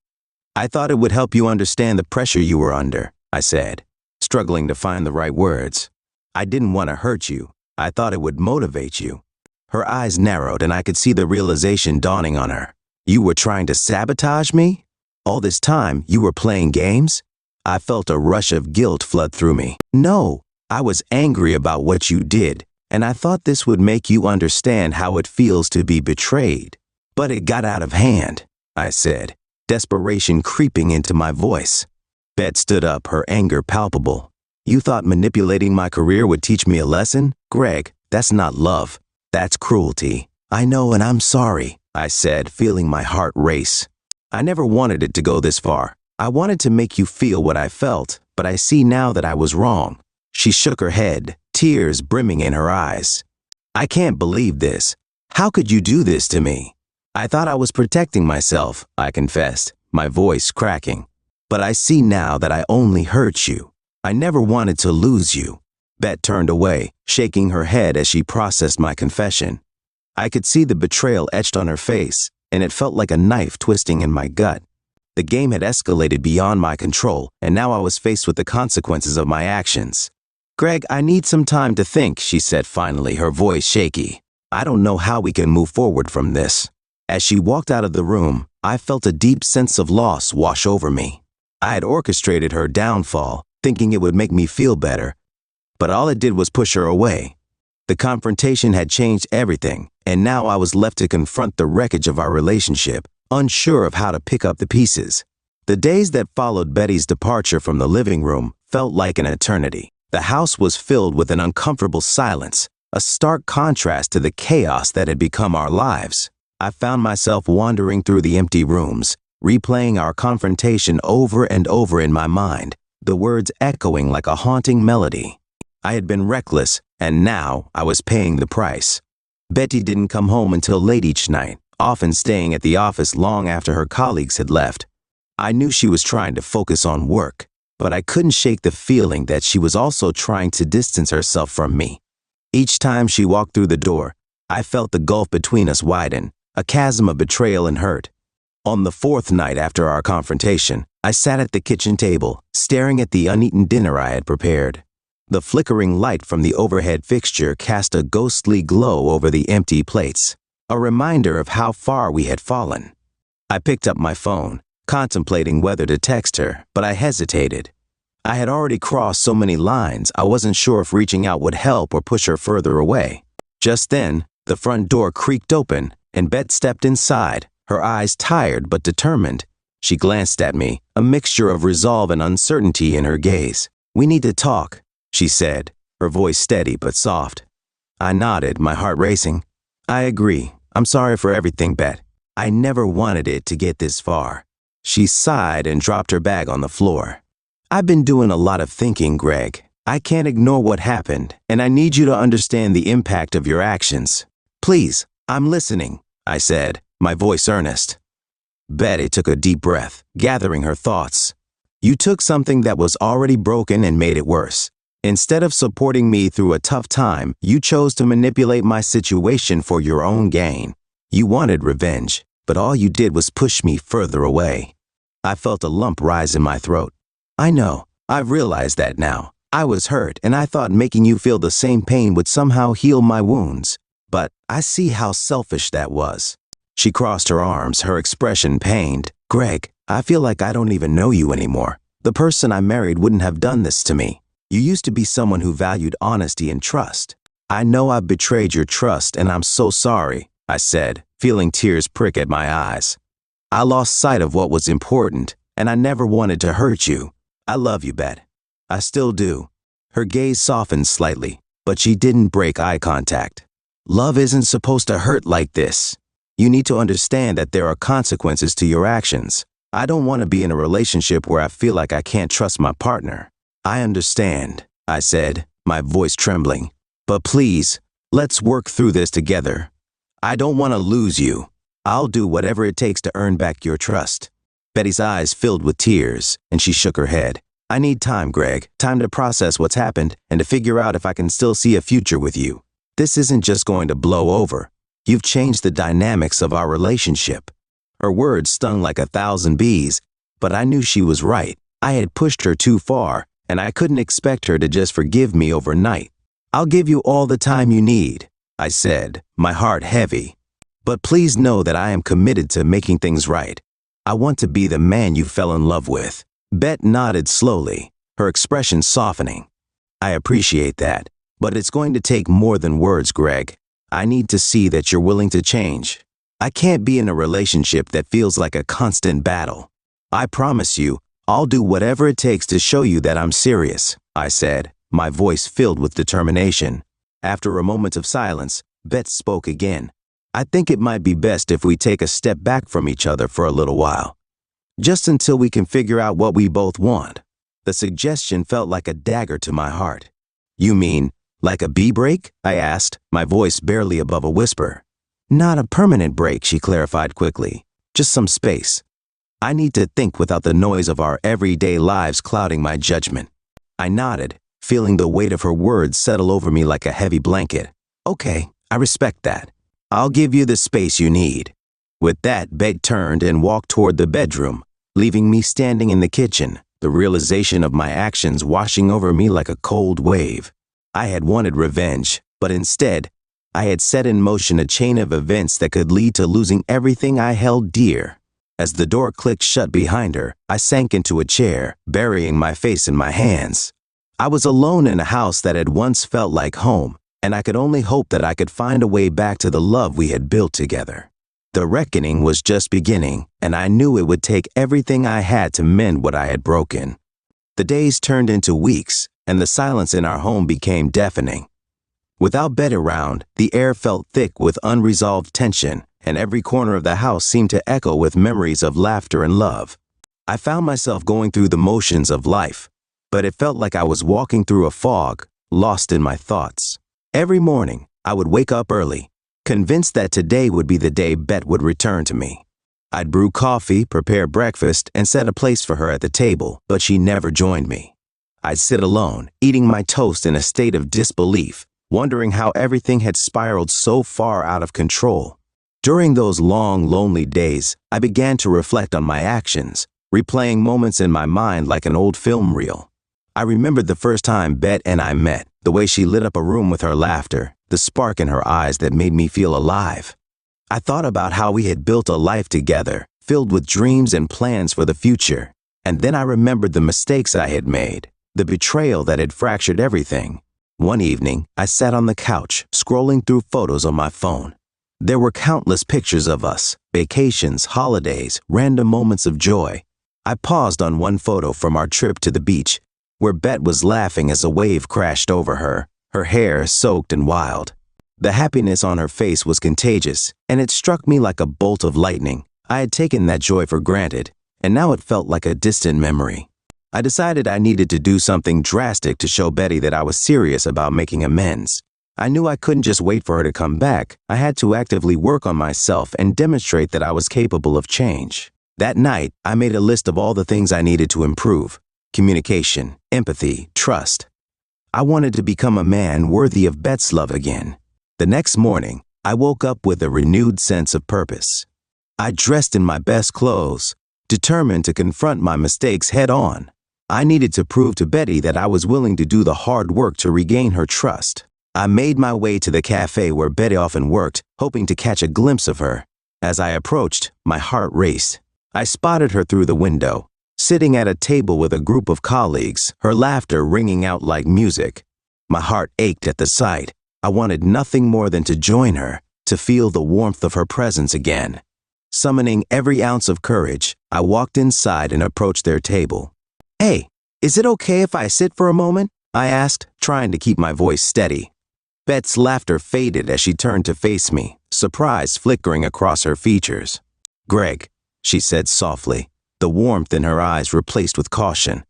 "I thought it would help you understand the pressure you were under," I said, struggling to find the right words. "I didn't want to hurt you. I thought it would motivate you." Her eyes narrowed and I could see the realization dawning on her. "You were trying to sabotage me? All this time, you were playing games?" I felt a rush of guilt flood through me. "No, I was angry about what you did, and I thought this would make you understand how it feels to be betrayed. But it got out of hand," I said, desperation creeping into my voice. Bet stood up, her anger palpable. "You thought manipulating my career would teach me a lesson? Greg, that's not love. That's cruelty." "I know, and I'm sorry," I said, feeling my heart race. "I never wanted it to go this far. I wanted to make you feel what I felt, but I see now that I was wrong." She shook her head, tears brimming in her eyes. "I can't believe this. How could you do this to me?" "I thought I was protecting myself," I confessed, my voice cracking. "But I see now that I only hurt you. I never wanted to lose you." Bet turned away, shaking her head as she processed my confession. I could see the betrayal etched on her face, and it felt like a knife twisting in my gut. The game had escalated beyond my control, and now I was faced with the consequences of my actions. "Greg, I need some time to think," she said finally, her voice shaky. "I don't know how we can move forward from this." As she walked out of the room, I felt a deep sense of loss wash over me. I had orchestrated her downfall, thinking it would make me feel better, but all it did was push her away. The confrontation had changed everything, and now I was left to confront the wreckage of our relationship, unsure of how to pick up the pieces. The days that followed Betty's departure from the living room felt like an eternity. The house was filled with an uncomfortable silence, a stark contrast to the chaos that had become our lives. I found myself wandering through the empty rooms, replaying our confrontation over and over in my mind, the words echoing like a haunting melody. I had been reckless, and now I was paying the price. Betty didn't come home until late each night, often staying at the office long after her colleagues had left. I knew she was trying to focus on work, but I couldn't shake the feeling that she was also trying to distance herself from me. Each time she walked through the door, I felt the gulf between us widen, a chasm of betrayal and hurt. On the fourth night after our confrontation, I sat at the kitchen table, staring at the uneaten dinner I had prepared. The flickering light from the overhead fixture cast a ghostly glow over the empty plates, a reminder of how far we had fallen. I picked up my phone, contemplating whether to text her, but I hesitated. I had already crossed so many lines, I wasn't sure if reaching out would help or push her further away. Just then, the front door creaked open, and Beth stepped inside, her eyes tired but determined. She glanced at me, a mixture of resolve and uncertainty in her gaze. "We need to talk," she said, her voice steady but soft. I nodded, my heart racing. "I agree. I'm sorry for everything, Beth. I never wanted it to get this far." She sighed and dropped her bag on the floor. "I've been doing a lot of thinking, Greg. I can't ignore what happened, and I need you to understand the impact of your actions. Please, I'm listening," I said, my voice earnest. Betty took a deep breath, gathering her thoughts. "You took something that was already broken and made it worse. Instead of supporting me through a tough time, you chose to manipulate my situation for your own gain. You wanted revenge, but all you did was push me further away." I felt a lump rise in my throat. "I know. I've realized that now. I was hurt, and I thought making you feel the same pain would somehow heal my wounds. But I see how selfish that was." She crossed her arms, her expression pained. "Greg, I feel like I don't even know you anymore. The person I married wouldn't have done this to me. You used to be someone who valued honesty and trust. I know I've betrayed your trust, and I'm so sorry," I said, feeling tears prick at my eyes. "I lost sight of what was important, and I never wanted to hurt you. I love you, Bet. I still do." Her gaze softened slightly, but she didn't break eye contact. "Love isn't supposed to hurt like this. You need to understand that there are consequences to your actions. I don't want to be in a relationship where I feel like I can't trust my partner." "I understand," I said, my voice trembling. "But please, let's work through this together. I don't want to lose you. I'll do whatever it takes to earn back your trust." Betty's eyes filled with tears, and she shook her head. "I need time, Greg, time to process what's happened and to figure out if I can still see a future with you. This isn't just going to blow over. You've changed the dynamics of our relationship." Her words stung like 1,000 bees, but I knew she was right. I had pushed her too far, and I couldn't expect her to just forgive me overnight. "I'll give you all the time you need," I said, my heart heavy. "But please know that I am committed to making things right. I want to be the man you fell in love with." Beth nodded slowly, her expression softening. "I appreciate that, but it's going to take more than words, Greg. I need to see that you're willing to change. I can't be in a relationship that feels like a constant battle. I promise you, I'll do whatever it takes to show you that I'm serious," I said, my voice filled with determination. After a moment of silence, Beth spoke again. "I think it might be best if we take a step back from each other for a little while. Just until we can figure out what we both want." The suggestion felt like a dagger to my heart. "You mean, like a bee break?" I asked, my voice barely above a whisper. "Not a permanent break," she clarified quickly. "Just some space. I need to think without the noise of our everyday lives clouding my judgment." I nodded, feeling the weight of her words settle over me like a heavy blanket. "Okay, I respect that. I'll give you the space you need." With that, Beth turned and walked toward the bedroom, leaving me standing in the kitchen, the realization of my actions washing over me like a cold wave. I had wanted revenge, but instead, I had set in motion a chain of events that could lead to losing everything I held dear. As the door clicked shut behind her, I sank into a chair, burying my face in my hands. I was alone in a house that had once felt like home, and I could only hope that I could find a way back to the love we had built together. The reckoning was just beginning, and I knew it would take everything I had to mend what I had broken. The days turned into weeks, and the silence in our home became deafening. Without Bet around, the air felt thick with unresolved tension, and every corner of the house seemed to echo with memories of laughter and love. I found myself going through the motions of life, but it felt like I was walking through a fog, lost in my thoughts. Every morning, I would wake up early, convinced that today would be the day Bet would return to me. I'd brew coffee, prepare breakfast, and set a place for her at the table, but she never joined me. I'd sit alone, eating my toast in a state of disbelief, wondering how everything had spiraled so far out of control. During those long, lonely days, I began to reflect on my actions, replaying moments in my mind like an old film reel. I remembered the first time Bet and I met, the way she lit up a room with her laughter, the spark in her eyes that made me feel alive. I thought about how we had built a life together, filled with dreams and plans for the future. And then I remembered the mistakes I had made, the betrayal that had fractured everything. One evening, I sat on the couch, scrolling through photos on my phone. There were countless pictures of us, vacations, holidays, random moments of joy. I paused on one photo from our trip to the beach, where Bet was laughing as a wave crashed over her, her hair soaked and wild. The happiness on her face was contagious, and it struck me like a bolt of lightning. I had taken that joy for granted, and now it felt like a distant memory. I decided I needed to do something drastic to show Betty that I was serious about making amends. I knew I couldn't just wait for her to come back. I had to actively work on myself and demonstrate that I was capable of change. That night, I made a list of all the things I needed to improve: communication, empathy, trust. I wanted to become a man worthy of Bet's love again. The next morning, I woke up with a renewed sense of purpose. I dressed in my best clothes, determined to confront my mistakes head on. I needed to prove to Betty that I was willing to do the hard work to regain her trust. I made my way to the cafe where Betty often worked, hoping to catch a glimpse of her. As I approached, my heart raced. I spotted her through the window, sitting at a table with a group of colleagues, her laughter ringing out like music. My heart ached at the sight. I wanted nothing more than to join her, to feel the warmth of her presence again. Summoning every ounce of courage, I walked inside and approached their table. "Hey, is it okay if I sit for a moment?" I asked, trying to keep my voice steady. Bet's laughter faded as she turned to face me, surprise flickering across her features. "Greg," she said softly, the warmth in her eyes replaced with caution.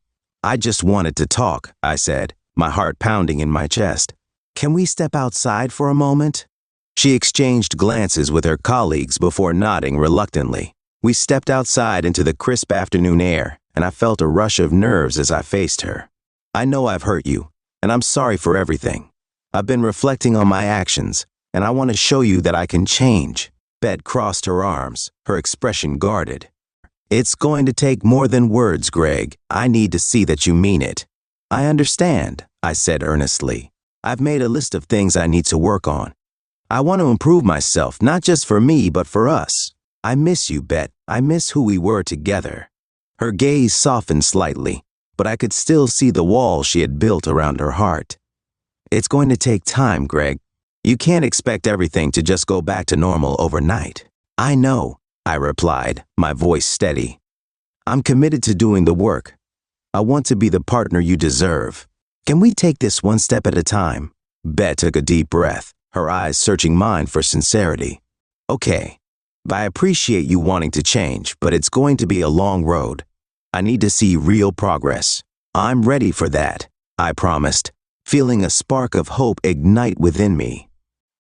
"I just wanted to talk," I said, my heart pounding in my chest. "Can we step outside for a moment?" She exchanged glances with her colleagues before nodding reluctantly. We stepped outside into the crisp afternoon air, and I felt a rush of nerves as I faced her. "I know I've hurt you, and I'm sorry for everything. I've been reflecting on my actions, and I want to show you that I can change." Bet crossed her arms, her expression guarded. "It's going to take more than words, Greg. I need to see that you mean it." "I understand," I said earnestly. "I've made a list of things I need to work on. I want to improve myself, not just for me, but for us. I miss you, Bet. I miss who we were together." Her gaze softened slightly, but I could still see the wall she had built around her heart. "It's going to take time, Greg. You can't expect everything to just go back to normal overnight." "I know," I replied, my voice steady. "I'm committed to doing the work. I want to be the partner you deserve. Can we take this one step at a time?" Bet took a deep breath, her eyes searching mine for sincerity. "Okay, I appreciate you wanting to change, but it's going to be a long road. I need to see real progress." "I'm ready for that," I promised, feeling a spark of hope ignite within me.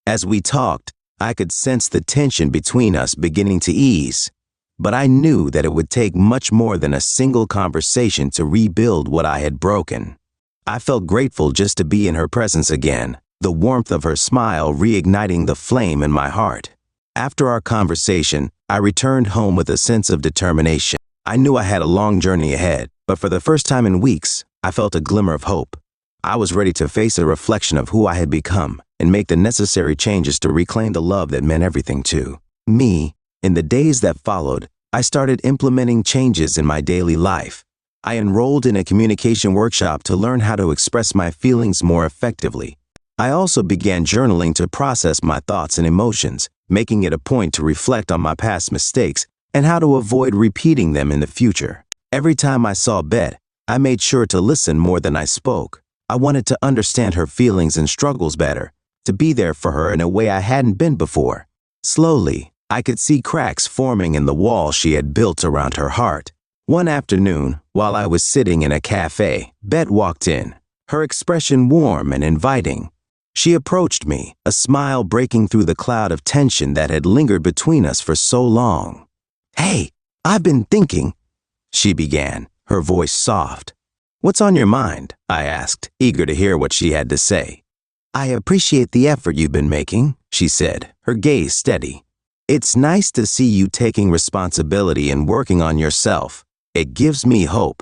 As we talked, I could sense the tension between us beginning to ease, but I knew that it would take much more than a single conversation to rebuild what I had broken. I felt grateful just to be in her presence again, the warmth of her smile reigniting the flame in my heart. After our conversation, I returned home with a sense of determination. I knew I had a long journey ahead, but for the first time in weeks, I felt a glimmer of hope. I was ready to face a reflection of who I had become and make the necessary changes to reclaim the love that meant everything to me. In the days that followed, I started implementing changes in my daily life. I enrolled in a communication workshop to learn how to express my feelings more effectively. I also began journaling to process my thoughts and emotions, making it a point to reflect on my past mistakes and how to avoid repeating them in the future. Every time I saw Bet, I made sure to listen more than I spoke. I wanted to understand her feelings and struggles better, to be there for her in a way I hadn't been before. Slowly, I could see cracks forming in the wall she had built around her heart. One afternoon, while I was sitting in a cafe, Bet walked in, her expression warm and inviting. She approached me, a smile breaking through the cloud of tension that had lingered between us for so long. "Hey, I've been thinking," she began, her voice soft. "What's on your mind?" I asked, eager to hear what she had to say. "I appreciate the effort you've been making," she said, her gaze steady. "It's nice to see you taking responsibility and working on yourself. It gives me hope."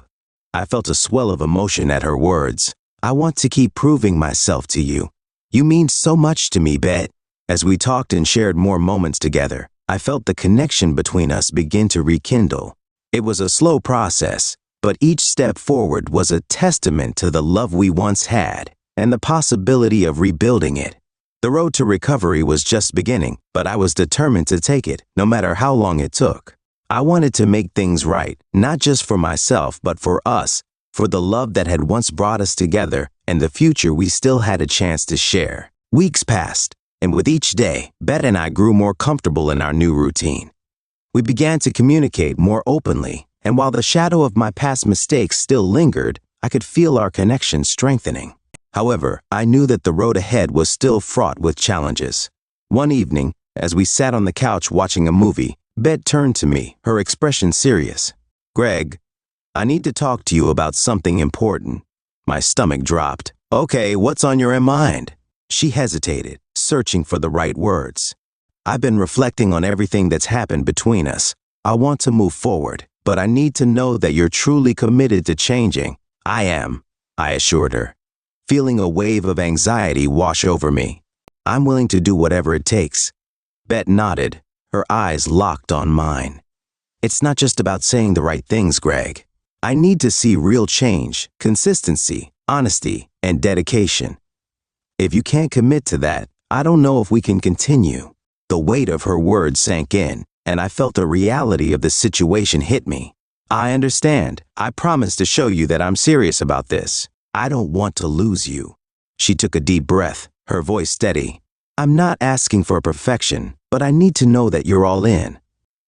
I felt a swell of emotion at her words. "I want to keep proving myself to you. You mean so much to me, Bet." As we talked and shared more moments together, I felt the connection between us begin to rekindle. It was a slow process, but each step forward was a testament to the love we once had and the possibility of rebuilding it. The road to recovery was just beginning, but I was determined to take it, no matter how long it took. I wanted to make things right, not just for myself, but for us, for the love that had once brought us together and the future we still had a chance to share. Weeks passed, and with each day, Bet and I grew more comfortable in our new routine. We began to communicate more openly, and while the shadow of my past mistakes still lingered, I could feel our connection strengthening. However, I knew that the road ahead was still fraught with challenges. One evening, as we sat on the couch watching a movie, Bet turned to me, her expression serious. "Greg, I need to talk to you about something important." My stomach dropped. "Okay, what's on your mind?" She hesitated, searching for the right words. "I've been reflecting on everything that's happened between us. I want to move forward, but I need to know that you're truly committed to changing." "I am," I assured her, feeling a wave of anxiety wash over me. "I'm willing to do whatever it takes." Bet nodded, her eyes locked on mine. "It's not just about saying the right things, Greg. I need to see real change, consistency, honesty, and dedication. If you can't commit to that, I don't know if we can continue." The weight of her words sank in, and I felt the reality of the situation hit me. "I understand. I promise to show you that I'm serious about this. I don't want to lose you." She took a deep breath, her voice steady. "I'm not asking for perfection, but I need to know that you're all in.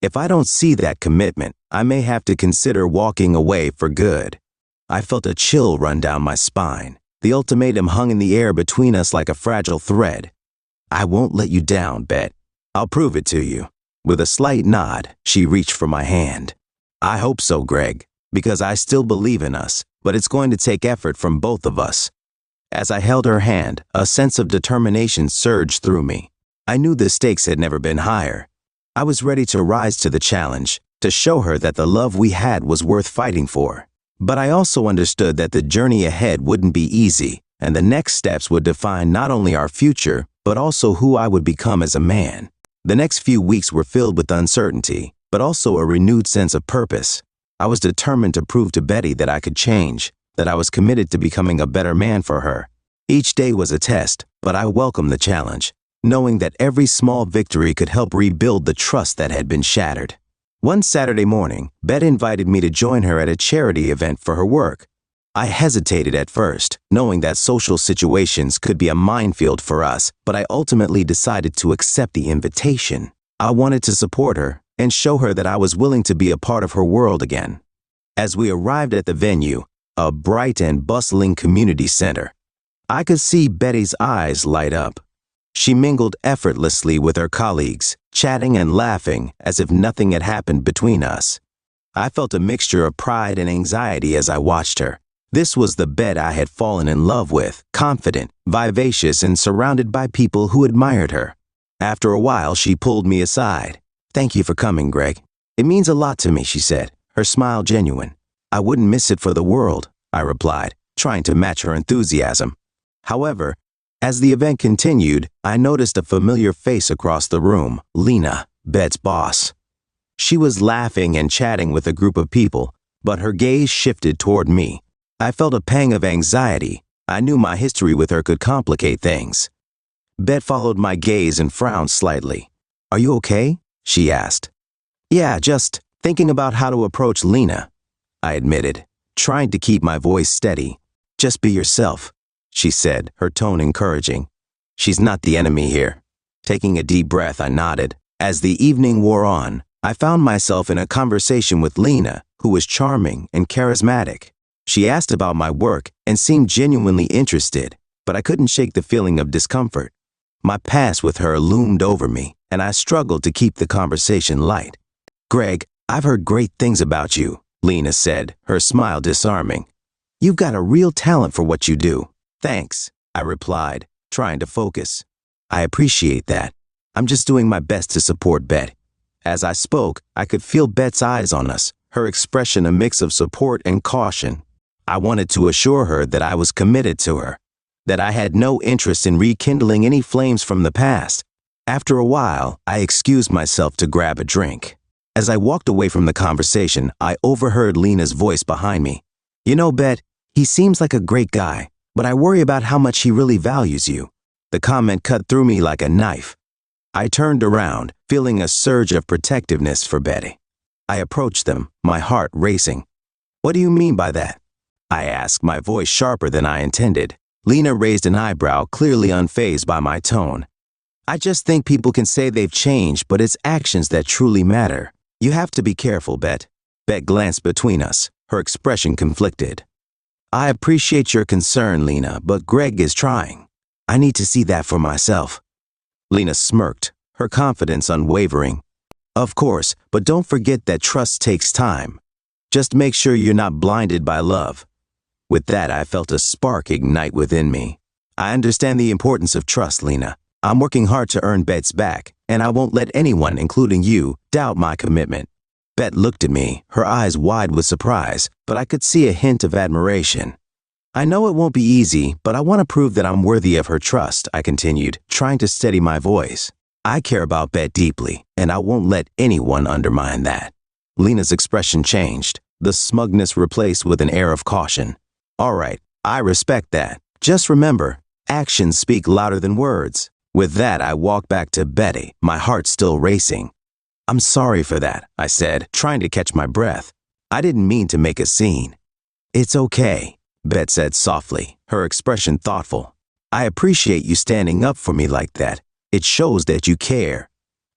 If I don't see that commitment, I may have to consider walking away for good." I felt a chill run down my spine. The ultimatum hung in the air between us like a fragile thread. "I won't let you down, Bet. I'll prove it to you." With a slight nod, she reached for my hand. "I hope so, Greg, because I still believe in us, but it's going to take effort from both of us." As I held her hand, a sense of determination surged through me. I knew the stakes had never been higher. I was ready to rise to the challenge, to show her that the love we had was worth fighting for. But I also understood that the journey ahead wouldn't be easy, and the next steps would define not only our future, but also who I would become as a man. The next few weeks were filled with uncertainty, but also a renewed sense of purpose. I was determined to prove to Betty that I could change, that I was committed to becoming a better man for her. Each day was a test, but I welcomed the challenge, knowing that every small victory could help rebuild the trust that had been shattered. One Saturday morning, Bet invited me to join her at a charity event for her work. I hesitated at first, knowing that social situations could be a minefield for us, but I ultimately decided to accept the invitation. I wanted to support her and show her that I was willing to be a part of her world again. As we arrived at the venue, a bright and bustling community center, I could see Betty's eyes light up. She mingled effortlessly with her colleagues, chatting and laughing as if nothing had happened between us. I felt a mixture of pride and anxiety as I watched her. This was the Bet I had fallen in love with, confident, vivacious, and surrounded by people who admired her. After a while, she pulled me aside. "Thank you for coming, Greg. It means a lot to me," she said, her smile genuine. "I wouldn't miss it for the world," I replied, trying to match her enthusiasm. However, as the event continued, I noticed a familiar face across the room, Lena, Bet's boss. She was laughing and chatting with a group of people, but her gaze shifted toward me. I felt a pang of anxiety. I knew my history with her could complicate things. Bet followed my gaze and frowned slightly. "Are you okay?" she asked. "Yeah, just thinking about how to approach Lena," I admitted, trying to keep my voice steady. "Just be yourself," she said, her tone encouraging. "She's not the enemy here." Taking a deep breath, I nodded. As the evening wore on, I found myself in a conversation with Lena, who was charming and charismatic. She asked about my work and seemed genuinely interested, but I couldn't shake the feeling of discomfort. My past with her loomed over me, and I struggled to keep the conversation light. "Greg, I've heard great things about you," Lena said, her smile disarming. "You've got a real talent for what you do." "Thanks," I replied, trying to focus. "I appreciate that. I'm just doing my best to support Bet." As I spoke, I could feel Bet's eyes on us, her expression a mix of support and caution. I wanted to assure her that I was committed to her, that I had no interest in rekindling any flames from the past. After a while, I excused myself to grab a drink. As I walked away from the conversation, I overheard Lena's voice behind me. "You know, Bet, he seems like a great guy, but I worry about how much he really values you." The comment cut through me like a knife. I turned around, feeling a surge of protectiveness for Betty. I approached them, my heart racing. "What do you mean by that?" I asked, my voice sharper than I intended. Lena raised an eyebrow, clearly unfazed by my tone. "I just think people can say they've changed, but it's actions that truly matter. You have to be careful, Bet." Bet glanced between us, her expression conflicted. "I appreciate your concern, Lena, but Greg is trying. I need to see that for myself." Lena smirked, her confidence unwavering. "Of course, but don't forget that trust takes time. Just make sure you're not blinded by love." With that, I felt a spark ignite within me. "I understand the importance of trust, Lena. I'm working hard to earn Bet's back, and I won't let anyone, including you, doubt my commitment." Bet looked at me, her eyes wide with surprise, but I could see a hint of admiration. "I know it won't be easy, but I want to prove that I'm worthy of her trust," I continued, trying to steady my voice. "I care about Bet deeply, and I won't let anyone undermine that." Lena's expression changed, the smugness replaced with an air of caution. "All right, I respect that. Just remember, actions speak louder than words." With that, I walked back to Betty, my heart still racing. "I'm sorry for that," I said, trying to catch my breath. "I didn't mean to make a scene." "It's okay," Bet said softly, her expression thoughtful. "I appreciate you standing up for me like that. It shows that you care."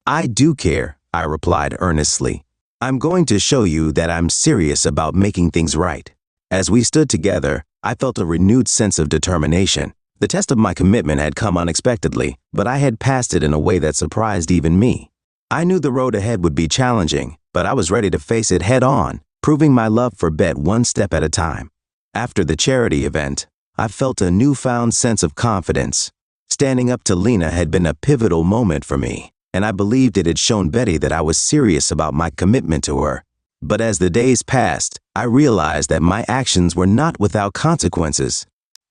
"I do care," I replied earnestly. "I'm going to show you that I'm serious about making things right." As we stood together, I felt a renewed sense of determination. The test of my commitment had come unexpectedly, but I had passed it in a way that surprised even me. I knew the road ahead would be challenging, but I was ready to face it head on, proving my love for Bet one step at a time. After the charity event, I felt a newfound sense of confidence. Standing up to Lena had been a pivotal moment for me, and I believed it had shown Betty that I was serious about my commitment to her. But as the days passed, I realized that my actions were not without consequences.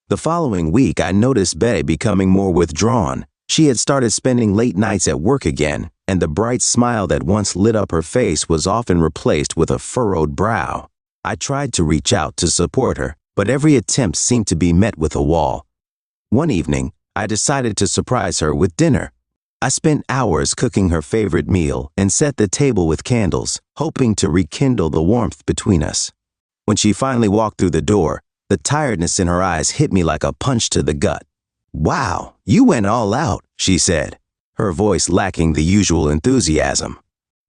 The following week, I noticed Betty becoming more withdrawn. She had started spending late nights at work again, and the bright smile that once lit up her face was often replaced with a furrowed brow. I tried to reach out to support her, but every attempt seemed to be met with a wall. One evening, I decided to surprise her with dinner. I spent hours cooking her favorite meal and set the table with candles, hoping to rekindle the warmth between us. When she finally walked through the door, the tiredness in her eyes hit me like a punch to the gut. "Wow, you went all out," she said, her voice lacking the usual enthusiasm.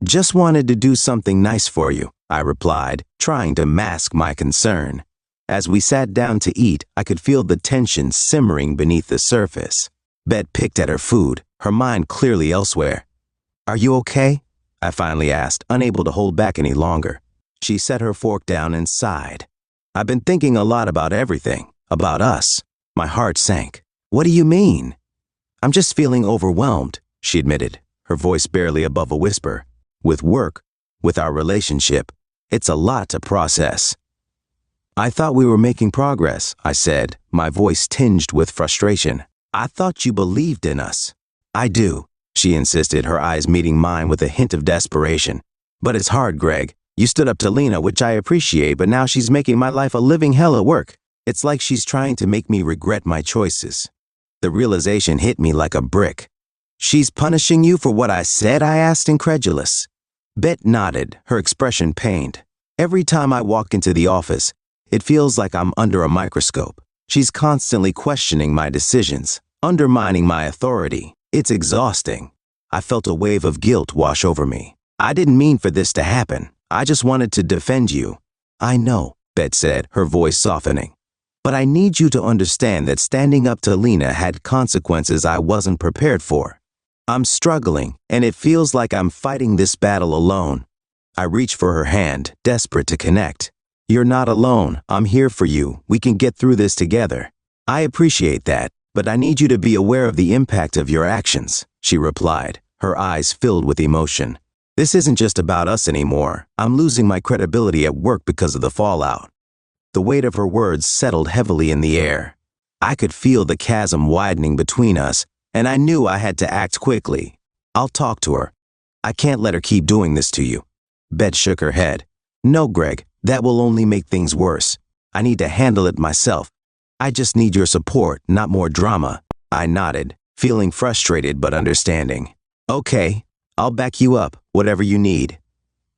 "Just wanted to do something nice for you," I replied, trying to mask my concern. As we sat down to eat, I could feel the tension simmering beneath the surface. Bet picked at her food, her mind clearly elsewhere. "Are you okay?" I finally asked, unable to hold back any longer. She set her fork down and sighed. "I've been thinking a lot about everything, about us." My heart sank. "What do you mean?" "I'm just feeling overwhelmed," she admitted, her voice barely above a whisper. "With work, with our relationship, it's a lot to process." "I thought we were making progress," I said, my voice tinged with frustration. "I thought you believed in us." "I do," she insisted, her eyes meeting mine with a hint of desperation. "But it's hard, Greg. You stood up to Lena, which I appreciate, but now she's making my life a living hell at work. It's like she's trying to make me regret my choices. The realization hit me like a brick. She's punishing you for what I said? I asked, incredulous. Bet nodded, her expression pained. Every time I walk into the office, it feels like I'm under a microscope. She's constantly questioning my decisions, undermining my authority. It's exhausting. I felt a wave of guilt wash over me. I didn't mean for this to happen. I just wanted to defend you. I know, Bet said, her voice softening. But I need you to understand that standing up to Lena had consequences I wasn't prepared for. I'm struggling, and it feels like I'm fighting this battle alone. I reach for her hand, desperate to connect. You're not alone. I'm here for you. We can get through this together. I appreciate that, but I need you to be aware of the impact of your actions, she replied, her eyes filled with emotion. This isn't just about us anymore. I'm losing my credibility at work because of the fallout. The weight of her words settled heavily in the air. I could feel the chasm widening between us, and I knew I had to act quickly. I'll talk to her. I can't let her keep doing this to you. Bet shook her head. No, Greg, that will only make things worse. I need to handle it myself. I just need your support, not more drama. I nodded, feeling frustrated but understanding. Okay, I'll back you up, whatever you need.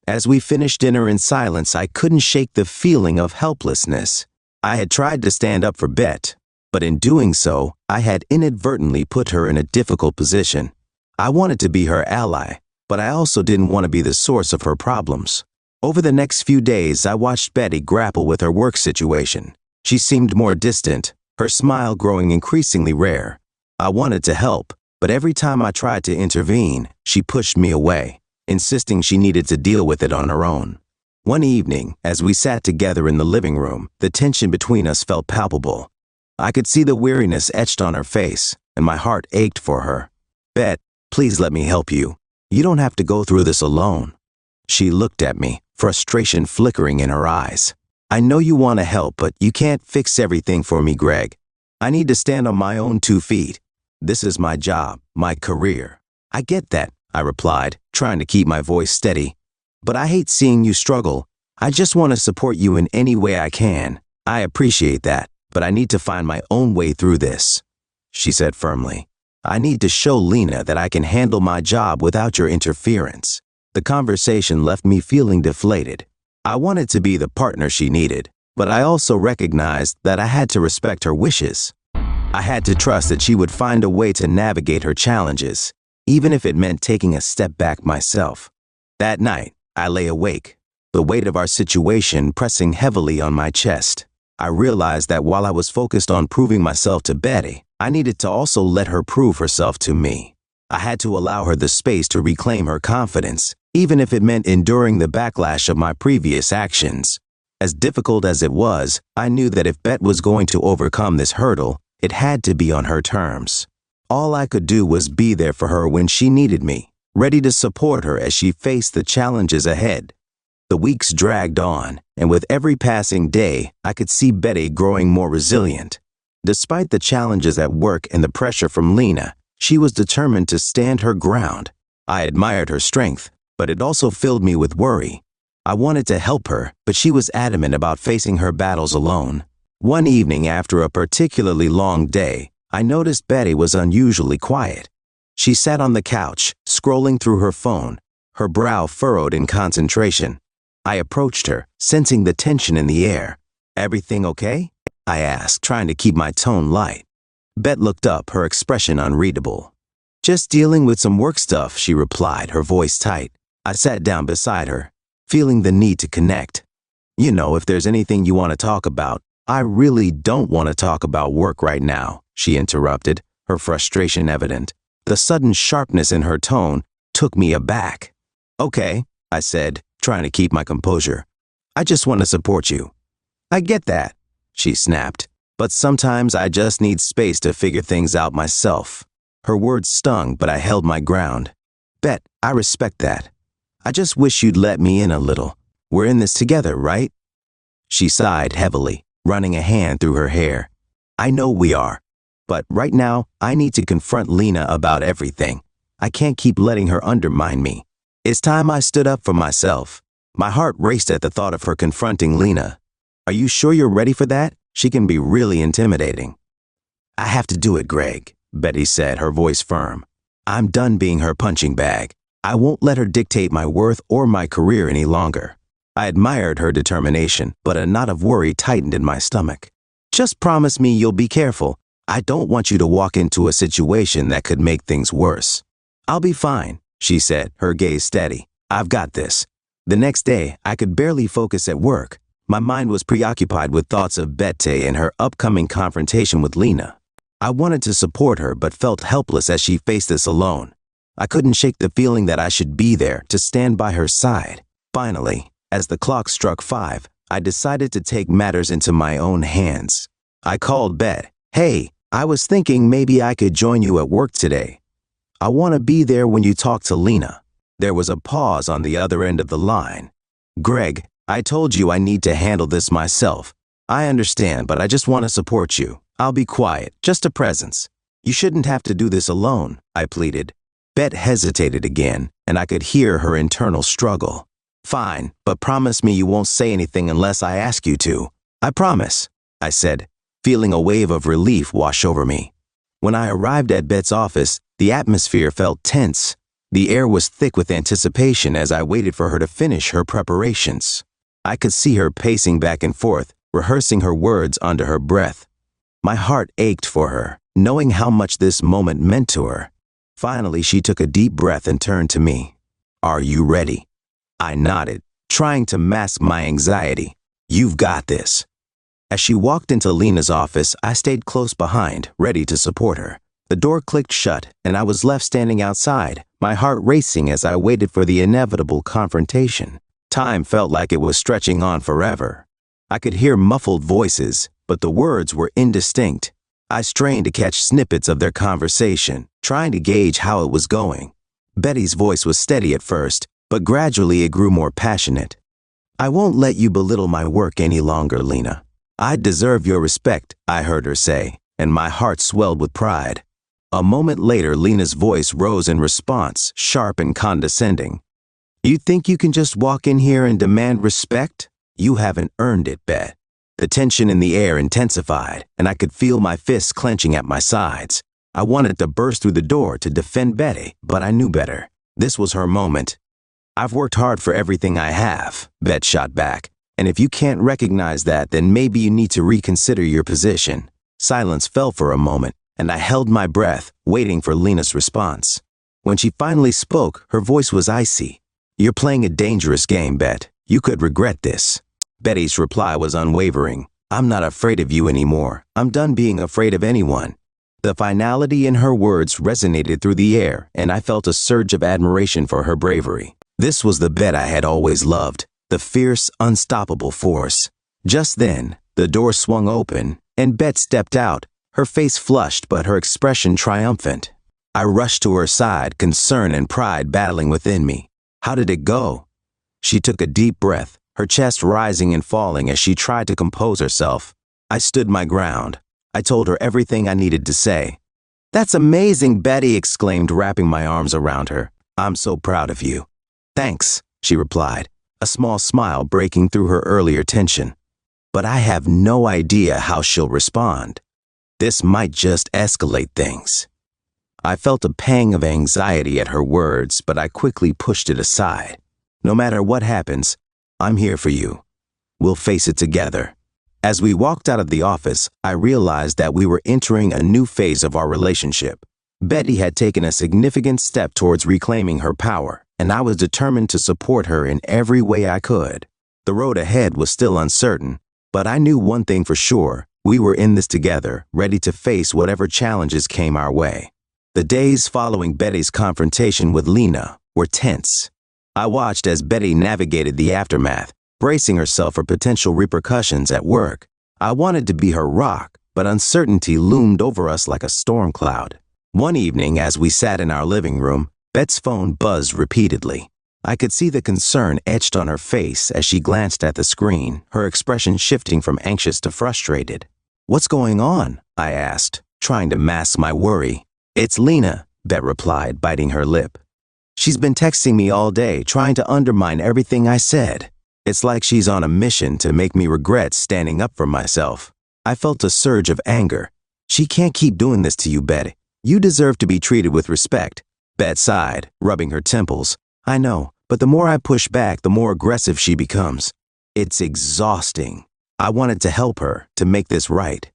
As we finished dinner in silence, I couldn't shake the feeling of helplessness. I had tried to stand up for Bet, but in doing so, I had inadvertently put her in a difficult position. I wanted to be her ally, but I also didn't want to be the source of her problems. Over the next few days, I watched Betty grapple with her work situation. She seemed more distant, her smile growing increasingly rare. I wanted to help, but every time I tried to intervene, she pushed me away, insisting she needed to deal with it on her own. One evening, as we sat together in the living room, the tension between us felt palpable. I could see the weariness etched on her face, and my heart ached for her. Bet, please let me help you. You don't have to go through this alone. She looked at me, frustration flickering in her eyes. I know you want to help, but you can't fix everything for me, Greg. I need to stand on my own 2 feet. This is my job, my career. I get that, I replied, trying to keep my voice steady. But I hate seeing you struggle. I just want to support you in any way I can. I appreciate that, but I need to find my own way through this, she said firmly. I need to show Lena that I can handle my job without your interference. The conversation left me feeling deflated. I wanted to be the partner she needed, but I also recognized that I had to respect her wishes. I had to trust that she would find a way to navigate her challenges, even if it meant taking a step back myself. That night, I lay awake, the weight of our situation pressing heavily on my chest. I realized that while I was focused on proving myself to Betty, I needed to also let her prove herself to me. I had to allow her the space to reclaim her confidence, even if it meant enduring the backlash of my previous actions. As difficult as it was, I knew that if Bet was going to overcome this hurdle, it had to be on her terms. All I could do was be there for her when she needed me, ready to support her as she faced the challenges ahead. The weeks dragged on, and with every passing day, I could see Betty growing more resilient. Despite the challenges at work and the pressure from Lena, she was determined to stand her ground. I admired her strength, but it also filled me with worry. I wanted to help her, but she was adamant about facing her battles alone. One evening after a particularly long day, I noticed Betty was unusually quiet. She sat on the couch, scrolling through her phone, her brow furrowed in concentration. I approached her, sensing the tension in the air. "Everything okay?" I asked, trying to keep my tone light. Bet looked up, her expression unreadable. "Just dealing with some work stuff," she replied, her voice tight. I sat down beside her, feeling the need to connect. "You know, if there's anything you want to talk about." "I really don't want to talk about work right now," she interrupted, her frustration evident. The sudden sharpness in her tone took me aback. "Okay," I said, trying to keep my composure. "I just want to support you." "I get that," she snapped, "but sometimes I just need space to figure things out myself." Her words stung, but I held my ground. "Bet, I respect that. I just wish you'd let me in a little. We're in this together, right?" She sighed heavily, running a hand through her hair. "I know we are, but right now I need to confront Lena about everything. I can't keep letting her undermine me. It's time I stood up for myself." My heart raced at the thought of her confronting Lena. "Are you sure you're ready for that?" She can be really intimidating. I have to do it, Greg, Betty said, her voice firm. I'm done being her punching bag. I won't let her dictate my worth or my career any longer. I admired her determination, but a knot of worry tightened in my stomach. Just promise me you'll be careful. I don't want you to walk into a situation that could make things worse. I'll be fine, she said, her gaze steady. I've got this. The next day, I could barely focus at work. My mind was preoccupied with thoughts of Betty and her upcoming confrontation with Lena. I wanted to support her but felt helpless as she faced this alone. I couldn't shake the feeling that I should be there to stand by her side. Finally, as the clock struck 5, I decided to take matters into my own hands. I called Bet. Hey, I was thinking maybe I could join you at work today. I want to be there when you talk to Lena. There was a pause on the other end of the line. Greg, I told you I need to handle this myself. I understand, but I just want to support you. I'll be quiet, just a presence. You shouldn't have to do this alone, I pleaded. Bet hesitated again, and I could hear her internal struggle. Fine, but promise me you won't say anything unless I ask you to. I promise, I said, feeling a wave of relief wash over me. When I arrived at Bet's office, the atmosphere felt tense. The air was thick with anticipation as I waited for her to finish her preparations. I could see her pacing back and forth, rehearsing her words under her breath. My heart ached for her, knowing how much this moment meant to her. Finally, she took a deep breath and turned to me. Are you ready? I nodded, trying to mask my anxiety. You've got this. As she walked into Lena's office, I stayed close behind, ready to support her. The door clicked shut, and I was left standing outside, my heart racing as I waited for the inevitable confrontation. Time felt like it was stretching on forever. I could hear muffled voices, but the words were indistinct. I strained to catch snippets of their conversation, trying to gauge how it was going. Betty's voice was steady at first, but gradually it grew more passionate. I won't let you belittle my work any longer, Lena. I deserve your respect, I heard her say, and my heart swelled with pride. A moment later, Lena's voice rose in response, sharp and condescending. You think you can just walk in here and demand respect? You haven't earned it, Bet. The tension in the air intensified, and I could feel my fists clenching at my sides. I wanted to burst through the door to defend Betty, but I knew better. This was her moment. I've worked hard for everything I have, Bet shot back. And if you can't recognize that, then maybe you need to reconsider your position. Silence fell for a moment, and I held my breath, waiting for Lena's response. When she finally spoke, her voice was icy. You're playing a dangerous game, Bet. You could regret this. Betty's reply was unwavering. I'm not afraid of you anymore. I'm done being afraid of anyone. The finality in her words resonated through the air, and I felt a surge of admiration for her bravery. This was the Bet I had always loved, the fierce, unstoppable force. Just then, the door swung open, and Bet stepped out, her face flushed but her expression triumphant. I rushed to her side, concern and pride battling within me. How did it go? She took a deep breath, her chest rising and falling as she tried to compose herself. I stood my ground. I told her everything I needed to say. That's amazing, Betty exclaimed, wrapping my arms around her. I'm so proud of you. Thanks, she replied, a small smile breaking through her earlier tension. But I have no idea how she'll respond. This might just escalate things. I felt a pang of anxiety at her words, but I quickly pushed it aside. No matter what happens, I'm here for you. We'll face it together. As we walked out of the office, I realized that we were entering a new phase of our relationship. Betty had taken a significant step towards reclaiming her power, and I was determined to support her in every way I could. The road ahead was still uncertain, but I knew one thing for sure. We were in this together, ready to face whatever challenges came our way. The days following Betty's confrontation with Lena were tense. I watched as Betty navigated the aftermath, bracing herself for potential repercussions at work. I wanted to be her rock, but uncertainty loomed over us like a storm cloud. One evening, as we sat in our living room, Bet's phone buzzed repeatedly. I could see the concern etched on her face as she glanced at the screen, her expression shifting from anxious to frustrated. What's going on? I asked, trying to mask my worry. It's Lena, Bet replied, biting her lip. She's been texting me all day, trying to undermine everything I said. It's like she's on a mission to make me regret standing up for myself. I felt a surge of anger. She can't keep doing this to you, Bet. You deserve to be treated with respect. Bet sighed, rubbing her temples. I know, but the more I push back, the more aggressive she becomes. It's exhausting. I wanted to help her, to make this right.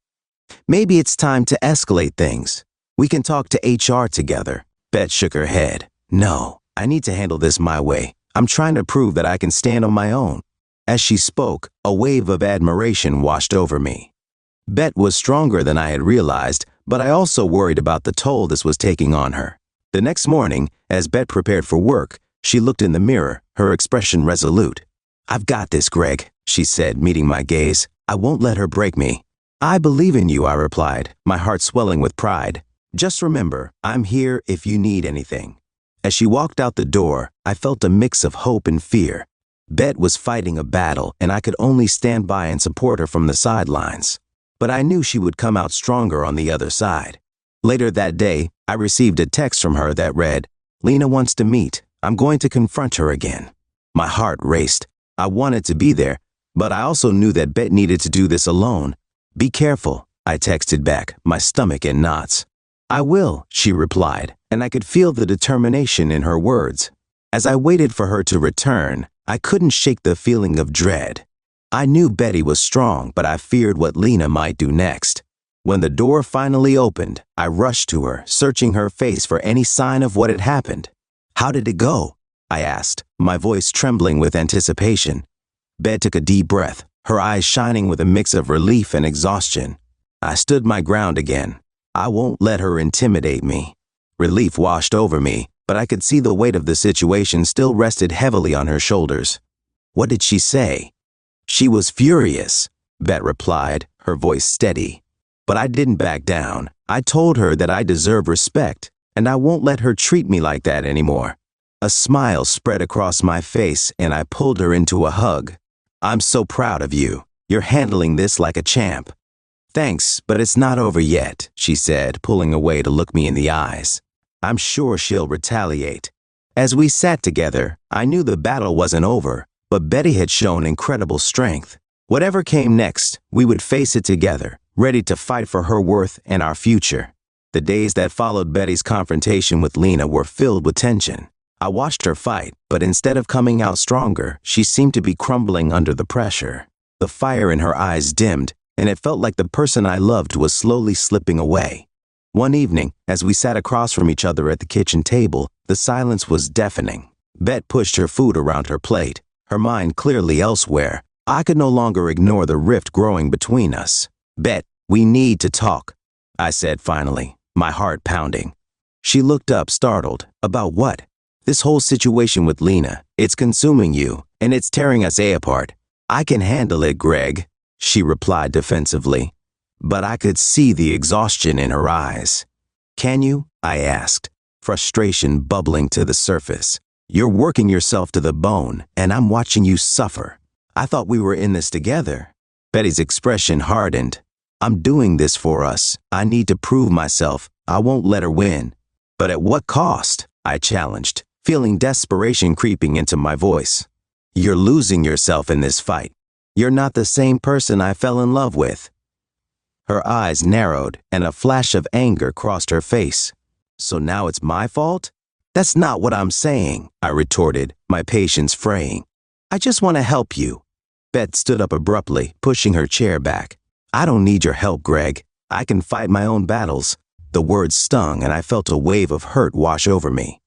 Maybe it's time to escalate things. We can talk to HR together. Bet shook her head. No, I need to handle this my way. I'm trying to prove that I can stand on my own. As she spoke, a wave of admiration washed over me. Bet was stronger than I had realized, but I also worried about the toll this was taking on her. The next morning, as Bet prepared for work, she looked in the mirror, her expression resolute. I've got this, Greg, she said, meeting my gaze. I won't let her break me. I believe in you, I replied, my heart swelling with pride. Just remember, I'm here if you need anything. As she walked out the door, I felt a mix of hope and fear. Bet was fighting a battle, and I could only stand by and support her from the sidelines. But I knew she would come out stronger on the other side. Later that day, I received a text from her that read, Lena wants to meet. I'm going to confront her again. My heart raced. I wanted to be there, but I also knew that Bet needed to do this alone. Be careful, I texted back, my stomach in knots. I will, she replied, and I could feel the determination in her words. As I waited for her to return, I couldn't shake the feeling of dread. I knew Betty was strong, but I feared what Lena might do next. When the door finally opened, I rushed to her, searching her face for any sign of what had happened. How did it go? I asked, my voice trembling with anticipation. Bet took a deep breath, her eyes shining with a mix of relief and exhaustion. I stood my ground again. I won't let her intimidate me. Relief washed over me, but I could see the weight of the situation still rested heavily on her shoulders. What did she say? She was furious, Bet replied, her voice steady. But I didn't back down. I told her that I deserve respect, and I won't let her treat me like that anymore. A smile spread across my face, and I pulled her into a hug. I'm so proud of you. You're handling this like a champ. Thanks, but it's not over yet, she said, pulling away to look me in the eyes. I'm sure she'll retaliate. As we sat together, I knew the battle wasn't over, but Betty had shown incredible strength. Whatever came next, we would face it together, ready to fight for her worth and our future. The days that followed Betty's confrontation with Lena were filled with tension. I watched her fight, but instead of coming out stronger, she seemed to be crumbling under the pressure. The fire in her eyes dimmed, and it felt like the person I loved was slowly slipping away. One evening, as we sat across from each other at the kitchen table, the silence was deafening. Bet pushed her food around her plate, her mind clearly elsewhere. I could no longer ignore the rift growing between us. Bet, we need to talk, I said finally, my heart pounding. She looked up, startled. About what? This whole situation with Lena, it's consuming you, and it's tearing us apart. I can handle it, Greg, she replied defensively. But I could see the exhaustion in her eyes. Can you? I asked, frustration bubbling to the surface. You're working yourself to the bone, and I'm watching you suffer. I thought we were in this together. Betty's expression hardened. I'm doing this for us. I need to prove myself. I won't let her win. But at what cost? I challenged, feeling desperation creeping into my voice. You're losing yourself in this fight. You're not the same person I fell in love with. Her eyes narrowed, and a flash of anger crossed her face. So now it's my fault? That's not what I'm saying, I retorted, my patience fraying. I just want to help you. Bet stood up abruptly, pushing her chair back. I don't need your help, Greg. I can fight my own battles. The words stung, and I felt a wave of hurt wash over me.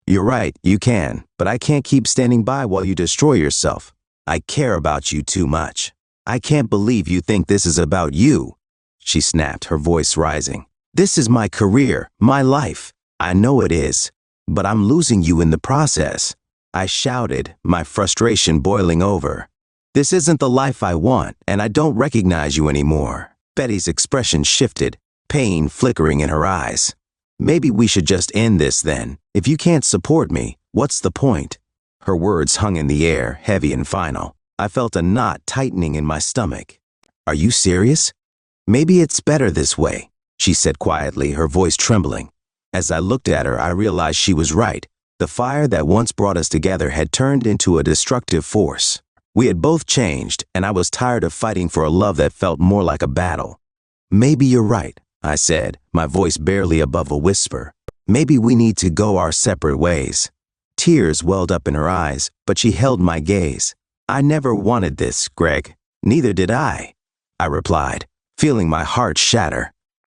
You're right, you can, but I can't keep standing by while you destroy yourself. I care about you too much. I can't believe you think this is about you, she snapped, her voice rising. This is my career, my life. I know it is, but I'm losing you in the process. I shouted, my frustration boiling over. This isn't the life I want, and I don't recognize you anymore. Betty's expression shifted, pain flickering in her eyes. Maybe we should just end this then. If you can't support me, what's the point? Her words hung in the air, heavy and final. I felt a knot tightening in my stomach. Are you serious? Maybe it's better this way, she said quietly, her voice trembling. As I looked at her, I realized she was right. The fire that once brought us together had turned into a destructive force. We had both changed, and I was tired of fighting for a love that felt more like a battle. "Maybe you're right," I said, my voice barely above a whisper. "Maybe we need to go our separate ways." Tears welled up in her eyes, but she held my gaze. "I never wanted this, Greg. Neither did I replied, feeling my heart shatter.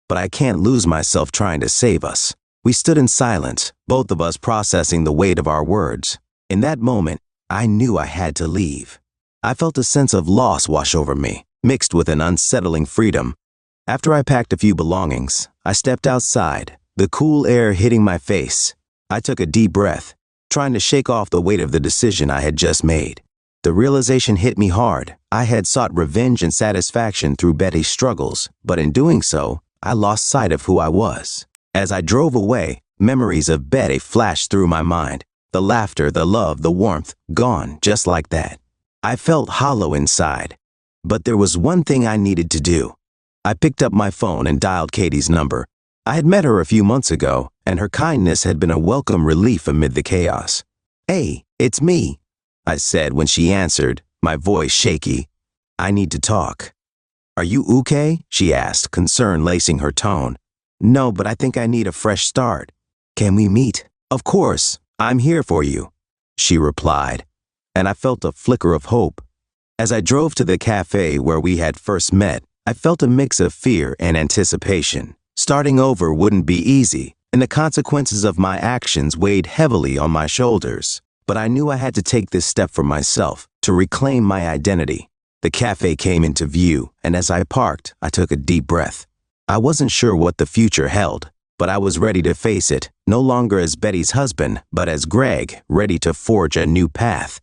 "But I can't lose myself trying to save us." We stood in silence, both of us processing the weight of our words. In that moment, I knew I had to leave. I felt a sense of loss wash over me, mixed with an unsettling freedom. After I packed a few belongings, I stepped outside, the cool air hitting my face. I took a deep breath, trying to shake off the weight of the decision I had just made. The realization hit me hard. I had sought revenge and satisfaction through Betty's struggles, but in doing so, I lost sight of who I was. As I drove away, memories of Betty flashed through my mind. The laughter, the love, the warmth, gone just like that. I felt hollow inside. But there was one thing I needed to do. I picked up my phone and dialed Katie's number. I had met her a few months ago, and her kindness had been a welcome relief amid the chaos. "Hey, it's me," I said when she answered, my voice shaky. "I need to talk." "Are you okay?" she asked, concern lacing her tone. "No, but I think I need a fresh start." "Can we meet?" "Of course, I'm here for you," she replied, and I felt a flicker of hope. As I drove to the cafe where we had first met, I felt a mix of fear and anticipation. Starting over wouldn't be easy, and the consequences of my actions weighed heavily on my shoulders. But I knew I had to take this step for myself, to reclaim my identity. The cafe came into view, and as I parked, I took a deep breath. I wasn't sure what the future held, but I was ready to face it, no longer as Betty's husband, but as Greg, ready to forge a new path.